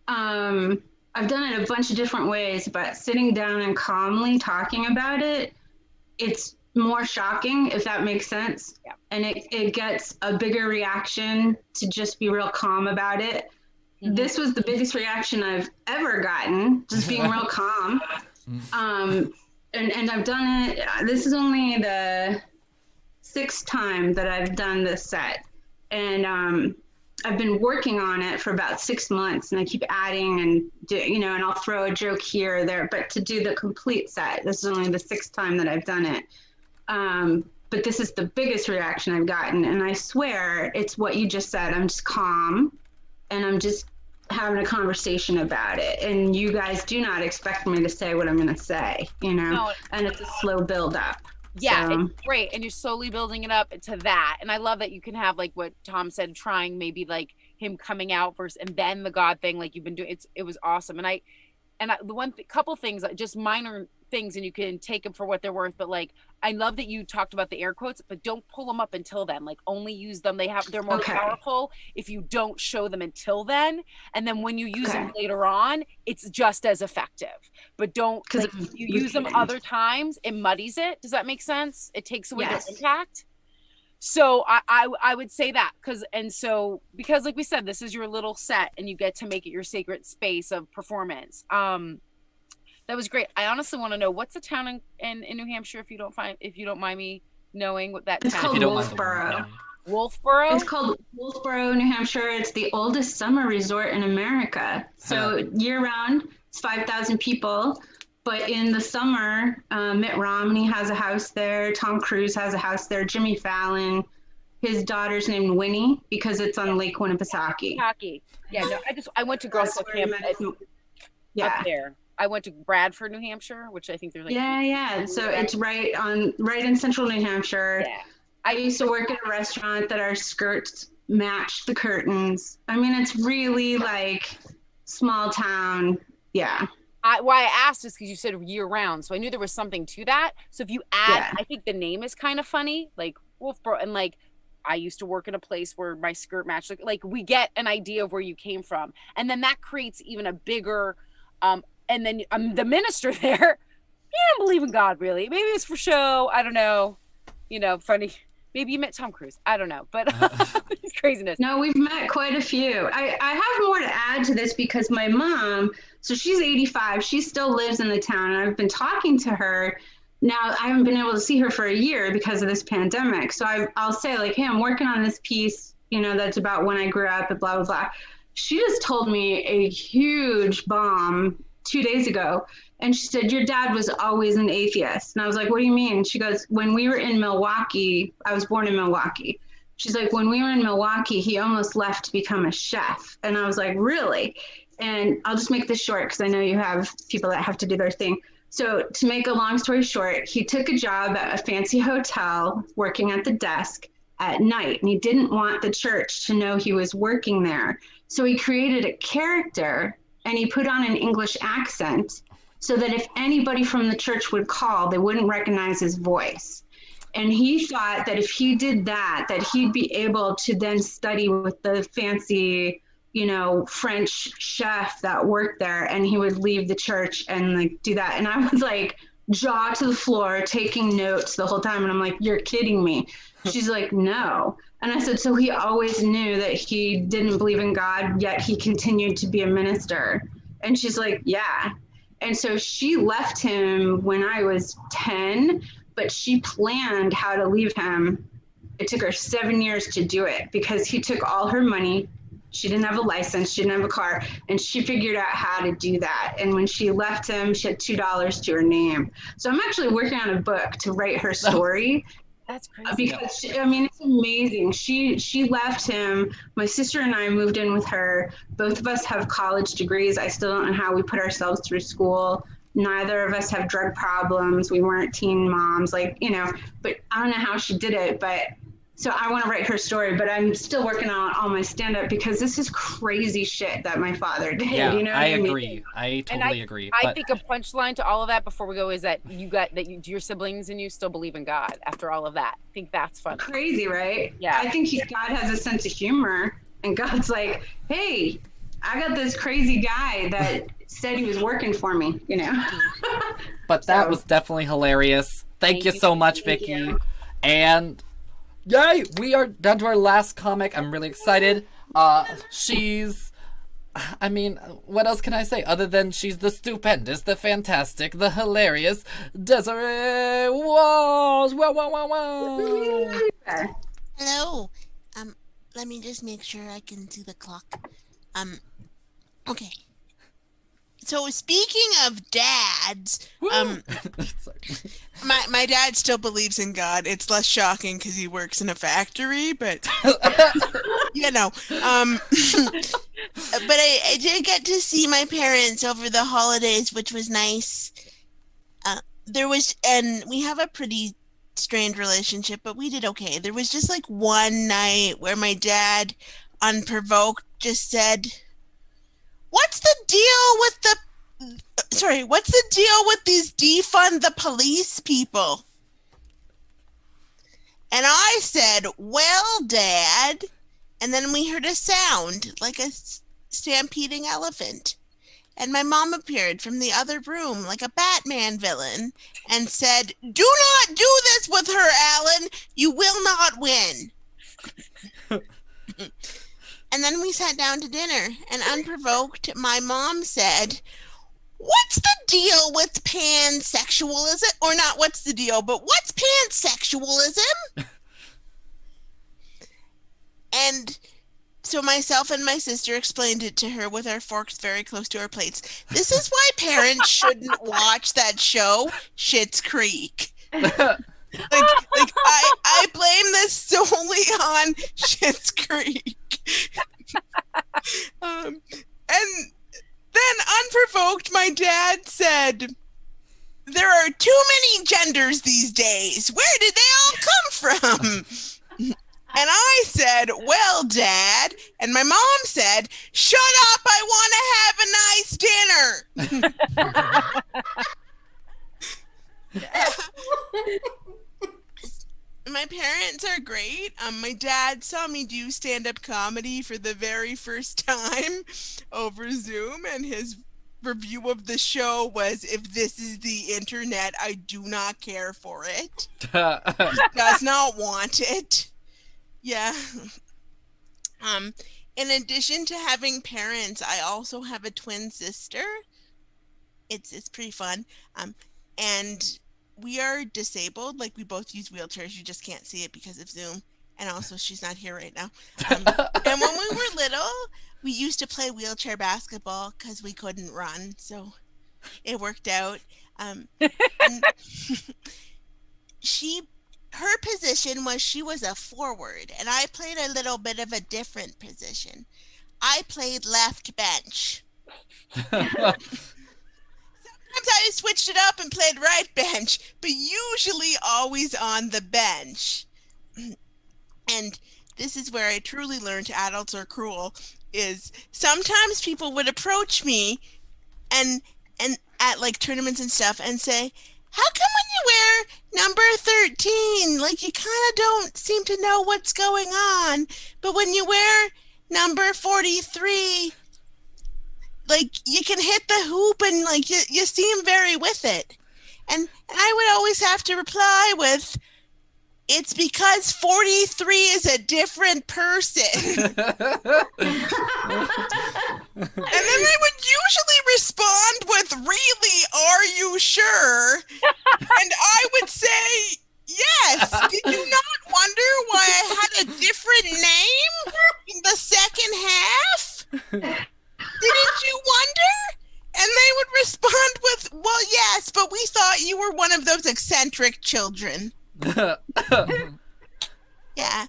a bunch of different ways, but sitting down and calmly talking about it, it's more shocking, if that makes sense. Yeah. And it gets a bigger reaction to just be real calm about it. Mm-hmm. This was the biggest reaction I've ever gotten, just being real calm. And I've done it, this is only the 6th time that I've done this set. And I've been working on it for about 6 months, and I keep adding and I'll throw a joke here or there, but to do the complete set, this is only the 6th time that I've done it. But this is the biggest reaction I've gotten. And I swear it's what you just said. I'm just calm and I'm just having a conversation about it, and you guys do not expect me to say what I'm going to say, no. And it's a slow build up. Yeah, so. It's great, and you're slowly building it up to that, and I love that you can have like what Tom said, trying maybe like him coming out first and then the God thing, like you've been doing. It was awesome, and I the couple things, just minor things, and you can take them for what they're worth, but like I love that you talked about the air quotes, but don't pull them up until then, like only use them, they're more powerful if you don't show them until then, and then when you use them later on, it's just as effective. But don't, like, if you use them other times, it muddies it. Does that make sense? It takes away their impact. So I would say that because like we said, this is your little set and you get to make it your sacred space of performance. That was great. I honestly want to know, what's the town in New Hampshire, if you don't mind me knowing what that it's town. Called Wolfboro. Wolfboro? It's called Wolfboro, New Hampshire. It's the oldest summer resort in America. So year round, it's 5,000 people. But in the summer, Mitt Romney has a house there. Tom Cruise has a house there. Jimmy Fallon. His daughter's named Winnie because it's on Lake Winnipesaukee. Yeah, no, I went to Girl Scout camp up there. I went to Bradford, New Hampshire, which I think there's like. Yeah. So it's right in central New Hampshire. Yeah. I used to work at a restaurant that our skirts matched the curtains. I mean, it's really like small town. Yeah. Why I asked is because you said year round, so I knew there was something to that. So if you add, I think the name is kind of funny, like Wolfboro, and like I used to work in a place where my skirt matched. Like we get an idea of where you came from, and then that creates even a bigger. And then the minister there, he didn't believe in God really. Maybe it's for show. I don't know. Funny. Maybe you met Tom Cruise. I don't know, but it's craziness. No, we've met quite a few. I have more to add to this because my mom, so she's 85. She still lives in the town, and I've been talking to her. Now, I haven't been able to see her for a year because of this pandemic. So I'll say like, hey, I'm working on this piece, that's about when I grew up and blah, blah, blah. She just told me a huge bomb 2 days ago. And she said, your dad was always an atheist. And I was like, what do you mean? She goes, when we were in Milwaukee, I was born in Milwaukee. She's like, when we were in Milwaukee, he almost left to become a chef. And I was like, really? And I'll just make this short because I know you have people that have to do their thing. So to make a long story short, he took a job at a fancy hotel working at the desk at night. And he didn't want the church to know he was working there. So he created a character and he put on an English accent so that if anybody from the church would call, they wouldn't recognize his voice. And he thought that if he did that, that he'd be able to then study with the fancy, French chef that worked there, and he would leave the church and like do that. And I was like, jaw to the floor, taking notes the whole time. And I'm like, you're kidding me. She's like, no. And I said, so he always knew that he didn't believe in God, yet he continued to be a minister. And she's like, yeah. And so she left him when I was 10, but she planned how to leave him. It took her 7 years to do it because he took all her money. She didn't have a license. She didn't have a car. And she figured out how to do that. And when she left him, she had $2 to her name. So I'm actually working on a book to write her story. That's crazy. Because it's amazing. She left him. My sister and I moved in with her. Both of us have college degrees. I still don't know how we put ourselves through school. Neither of us have drug problems. We weren't teen moms, but I don't know how she did it. But so I want to write her story, but I'm still working on all my stand-up because this is crazy shit that my father did. Yeah, I agree. Mean? I totally agree. I think a punchline to all of that before we go is that your siblings and you still believe in God after all of that. I think that's funny. Crazy, right? Yeah. I think God has a sense of humor, and God's like, hey, I got this crazy guy that said he was working for me, But that was definitely hilarious. Thank you so much, Vicky. You. And yay, we are down to our last comic. I'm really excited. She's, what else can I say other than she's the stupendous, the fantastic, the hilarious Desiree Walls. Wow, wow, wow, wow. Hello. Let me just make sure I can see the clock. Okay. So speaking of dads, my dad still believes in God. It's less shocking because he works in a factory, but but I did get to see my parents over the holidays, which was nice. And we have a pretty strained relationship, but we did okay. There was just like one night where my dad, unprovoked, just said, What's the deal with these defund the police people? And I said, well, Dad. And then we heard a sound like a stampeding elephant. And my mom appeared from the other room like a Batman villain and said, do not do this with her, Alan. You will not win. And then we sat down to dinner, and unprovoked, my mom said, what's the deal with pansexualism? Or not what's the deal, but what's pansexualism? And so myself and my sister explained it to her with our forks very close to our plates. This is why parents shouldn't watch that show, Schitt's Creek. I blame this solely on Schitt's Creek. And then unprovoked, my dad said, there are too many genders these days. Where did they all come from? And I said, well, Dad. And my mom said, shut up, I want to have a nice dinner. My parents are great. My dad saw me do stand-up comedy for the very first time over Zoom, and his review of the show was, if this is the internet, I do not care for it. He does not want it. Yeah. In addition to having parents, I also have a twin sister. It's pretty fun. And we are disabled. Like, we both use wheelchairs. You just can't see it because of Zoom. And also, she's not here right now. And when we were little, we used to play wheelchair basketball because we couldn't run. So it worked out. And her position was she was a forward, and I played a little bit of a different position. I played left bench. Sometimes I switched it up and played right bench, but usually always on the bench. And this is where I truly learned adults are cruel, is sometimes people would approach me and at like tournaments and stuff and say, how come when you wear number 13, like you kind of don't seem to know what's going on. But when you wear number 43, like you can hit the hoop and like you seem very with it. And I would always have to reply with, it's because 43 is a different person. And then they would usually respond with, really, are you sure? And I would say, yes. Did you not wonder why I had a different name in the second half? Didn't you wonder? And they would respond with, well, yes, but we thought you were one of those eccentric children. Yeah.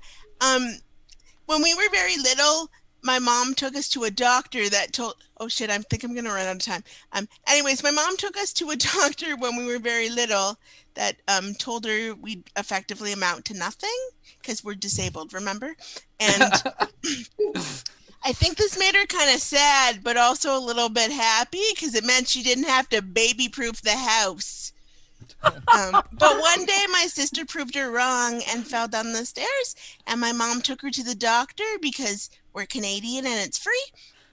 When we were very little, my mom took us to a doctor that told, oh shit, I think I'm going to run out of time. Anyways, my mom took us to a doctor when we were very little that told her we'd effectively amount to nothing because we're disabled, remember? And I think this made her kind of sad, but also a little bit happy because it meant she didn't have to baby-proof the house. But one day my sister proved her wrong and fell down the stairs, and my mom took her to the doctor because we're Canadian and it's free.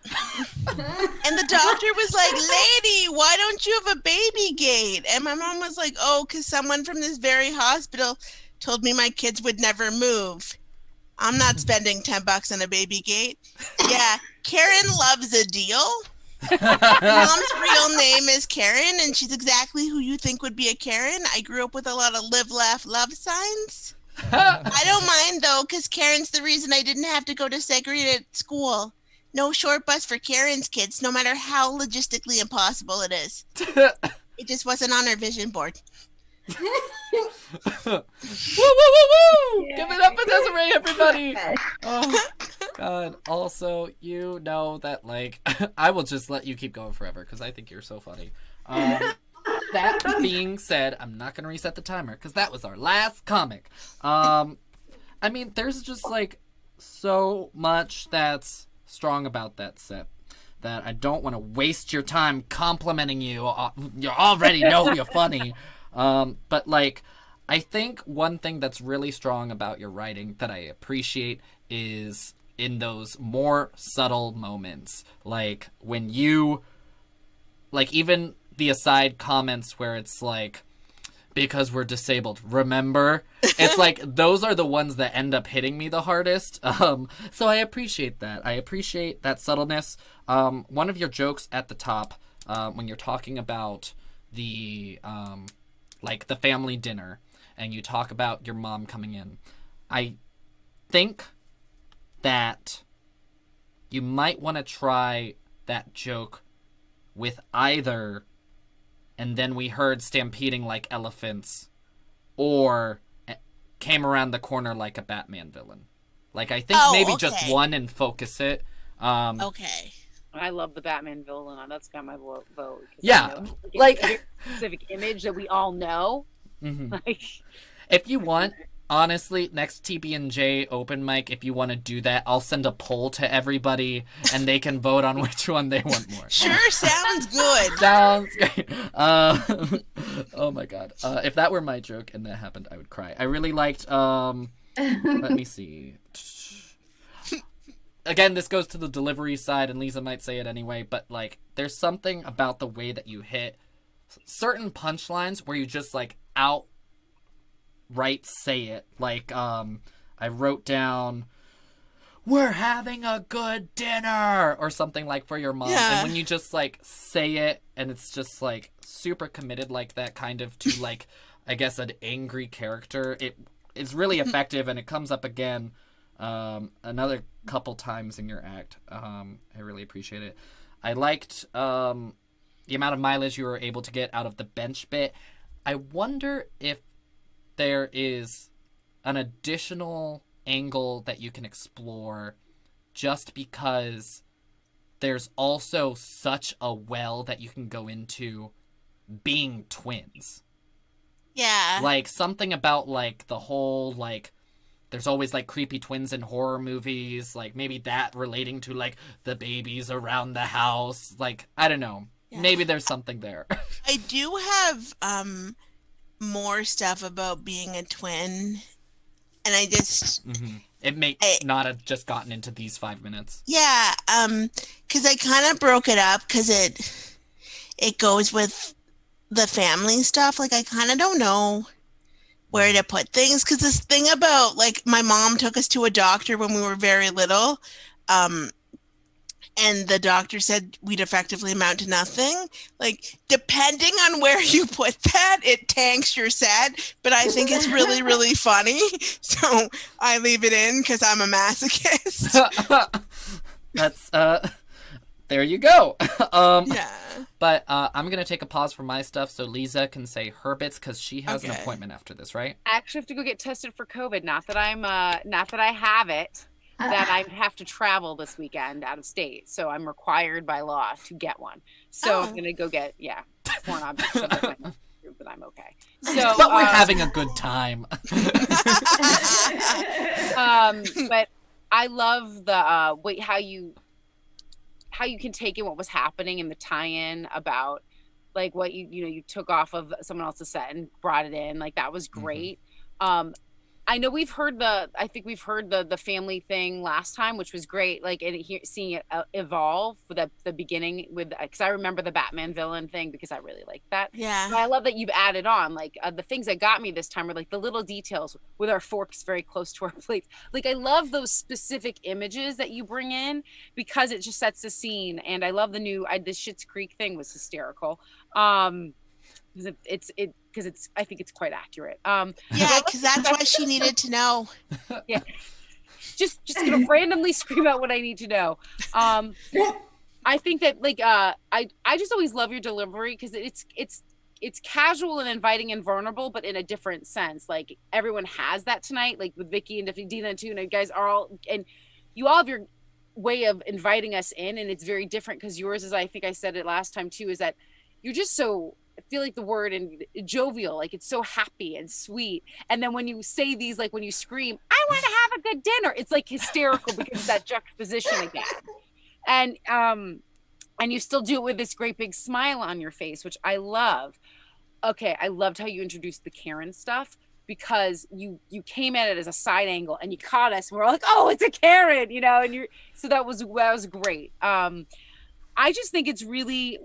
And the doctor was like, lady, why don't you have a baby gate? And my mom was like, oh, because someone from this very hospital told me my kids would never move. I'm not spending $10 on a baby gate. Yeah, Karen loves a deal. Mom's real name is Karen, and she's exactly who you think would be a Karen. I grew up with a lot of live, laugh, love signs. I don't mind, though, because Karen's the reason I didn't have to go to segregated school. No short bus for Karen's kids, no matter how logistically impossible it is. It just wasn't on our vision board. Woo, woo, woo, woo! Yeah. Give it up for Desiree, everybody! Oh, God. Also, you know that, like, I will just let you keep going forever because I think you're so funny. That being said, I'm not going to reset the timer because that was our last comic. I mean, there's just, like, so much that's strong about that set that I don't want to waste your time complimenting you. You already know you're funny. But, like, I think one thing that's really strong about your writing that I appreciate is in those more subtle moments. Like, when you, like, even the aside comments where it's like, because we're disabled, remember? It's like, those are the ones that end up hitting me the hardest. So I appreciate that. I appreciate that subtleness. One of your jokes at the top, when you're talking about the, like, the family dinner, and you talk about your mom coming in, I think that you might want to try that joke with either and then we heard stampeding like elephants or came around the corner like a Batman villain. Like, I think maybe just one and focus it. Okay. I love the Batman villain. That's got my vote. Yeah. Like, a specific image that we all know. Mm-hmm. Like, if you want, honestly, next TB&J open mic, if you want to do that, I'll send a poll to everybody and they can vote on which one they want more. Sure, sounds good. Sounds great. Oh my God. If that were my joke and that happened, I would cry. I really liked, let me see. Again, this goes to the delivery side, and Lisa might say it anyway, but, like, there's something about the way that you hit certain punchlines where you just, like, outright say it. Like, I wrote down, we're having a good dinner, or something like for your mom. Yeah. And when you just, like, say it, and it's just, like, super committed like that, kind of, to, like, I guess an angry character, it is really effective, and it comes up again another couple times in your act. I really appreciate it. I liked the amount of mileage you were able to get out of the bench bit. I wonder if there is an additional angle that you can explore, just because there's also such a well that you can go into being twins. Yeah. Like, something about, like, the whole, like, there's always, like, creepy twins in horror movies. Like, maybe that relating to, like, the babies around the house. Like, I don't know. Yeah. Maybe there's something there. I do have more stuff about being a twin, and I just It may not have just gotten into these 5 minutes. yeah, because I kind of broke it up because it goes with the family stuff. Like I kind of don't know where to put things because this thing about like my mom took us to a doctor when we were very little, and the doctor said we'd effectively amount to nothing. Like, depending on where you put that, it tanks your set. But I think it's really, really funny. So I leave it in because I'm a masochist. That's, there you go. Yeah. But I'm going to take a pause for my stuff so Liza can say her bits because she has an appointment after this, right? I actually have to go get tested for COVID. Not that I have it. That I have to travel this weekend out of state, so I'm required by law to get one. So I'm gonna go get foreign object shoved up my nose to prove that I'm okay. So, but we're having a good time. But I love the how you can take in what was happening in the tie-in about like what you took off of someone else's set and brought it in. Like that was great. I know we've heard the family thing last time, which was great. Like seeing it evolve with the beginning because I remember the Batman villain thing because I really liked that. Yeah. But I love that you've added on like the things that got me this time were like the little details with our forks very close to our plates. Like I love those specific images that you bring in because it just sets the scene. And I love the Schitt's Creek thing was hysterical. I think it's quite accurate. Yeah, because that's what she needed to know. Yeah, just gonna randomly scream out what I need to know. I think that like I just always love your delivery because it's casual and inviting and vulnerable, but in a different sense. Like everyone has that tonight, like with Vicky and Dina too, and you guys are all and you all have your way of inviting us in, and it's very different because yours is I think I said it last time too is that you're just so. I feel like the word and jovial, like it's so happy and sweet. And then when you say these, like when you scream, I want to have a good dinner, it's like hysterical because of that juxtaposition again. And you still do it with this great big smile on your face, which I love. Okay, I loved how you introduced the Karen stuff because you came at it as a side angle and you caught us and we're like, oh, it's a Karen, and so that was great. I just think it's really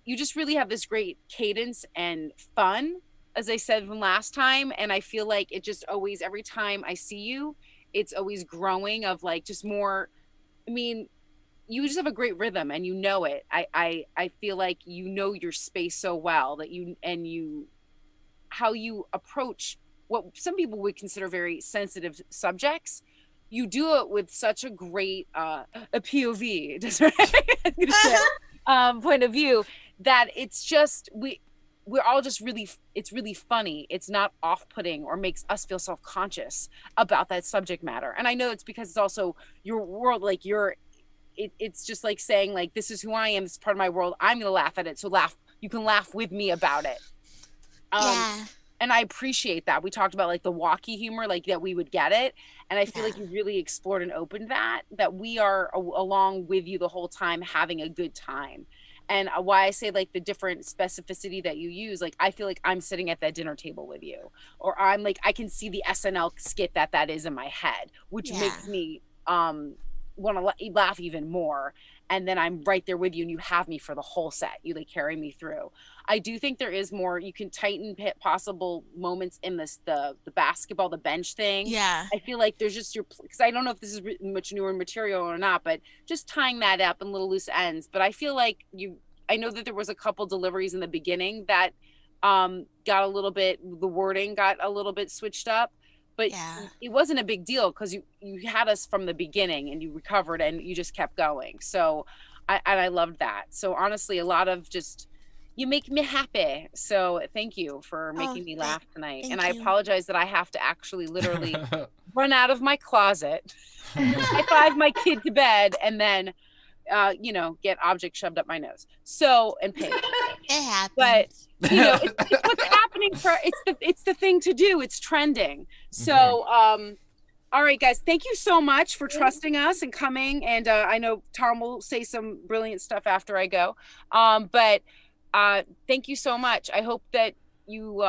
you just really have this great cadence and fun, as I said from last time. And I feel like it just always, every time I see you, it's always growing of like just more, I mean, you just have a great rhythm and it. I feel like your space so well that how you approach what some people would consider very sensitive subjects. You do it with such a great a POV point of view that it's just we're all just it's really funny. It's not off-putting or makes us feel self-conscious about that subject matter. And I know it's because it's also your world, like it's just like saying like this is who I am, this is part of my world, I'm gonna laugh at it, so you can laugh with me about it. And I appreciate that. We talked about like the walkie humor, like that we would get it. And I feel like you really explored and opened that we are along with you the whole time having a good time. And why I say like the different specificity that you use, like I feel like I'm sitting at that dinner table with you, or I'm like, I can see the SNL skit that is in my head, which makes me want to laugh even more. And then I'm right there with you and you have me for the whole set. You like carry me through. I do think there is more, you can tighten possible moments in the basketball, the bench thing. Yeah. I feel like there's just because I don't know if this is much newer material or not, but just tying that up in little loose ends. But I feel like I know that there was a couple deliveries in the beginning that got a little bit, the wording got a little bit switched up. But it wasn't a big deal because you had us from the beginning and you recovered and you just kept going. So I loved that. So honestly, a lot of just, you make me happy. So thank you for making me laugh tonight. And I apologize that I have to actually literally run out of my closet, high five my kid to bed, and then get objects shoved up my nose. So, and pain. It happens. But it's what's happening it's the thing to do. It's trending. So, all right, guys, thank you so much for trusting us and coming. And I know Tom will say some brilliant stuff after I go. But thank you so much. I hope that you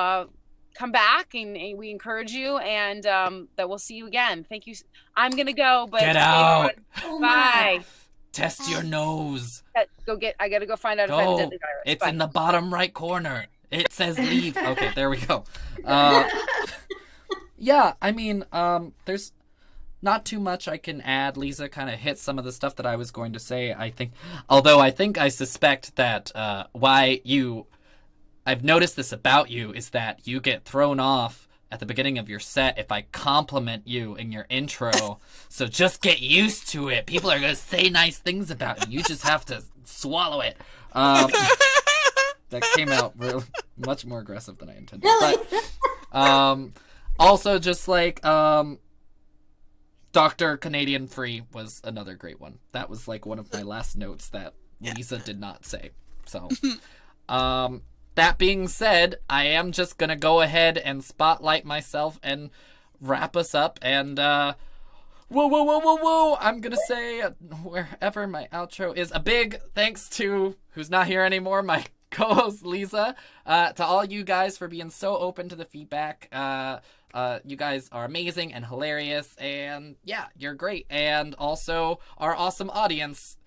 come back, and we encourage you, and that we'll see you again. Thank you. I'm gonna go, but Get out. Oh Bye. my. Test your nose. I gotta go find out if I have a Go. deadly virus. It's Bye. in the bottom right corner. It says leave. Okay, there we go. Yeah, I mean, there's not too much I can add. Liza kind of hit some of the stuff that I was going to say, I think. Although I suspect that I've noticed this about you, is that you get thrown off at the beginning of your set if I compliment you in your intro. So just get used to it. People are going to say nice things about you. You just have to swallow it. That came out real much more aggressive than I intended. Really? But also just like Dr. Canadian Free was another great one. That was like one of my last notes that Lisa did not say. So that being said, I am just gonna go ahead and spotlight myself and wrap us up, and whoa, I'm gonna say, wherever my outro is, a big thanks to, who's not here anymore, my co-host Lisa, to all you guys for being so open to the feedback. You guys are amazing and hilarious, and yeah, you're great. And also our awesome audience.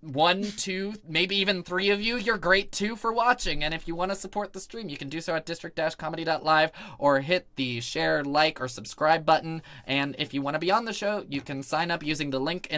1, 2, maybe even 3 of you, you're great too for watching. And if you want to support the stream, you can do so at district-comedy.live, or hit the share, like, or subscribe button. And if you want to be on the show, you can sign up using the link in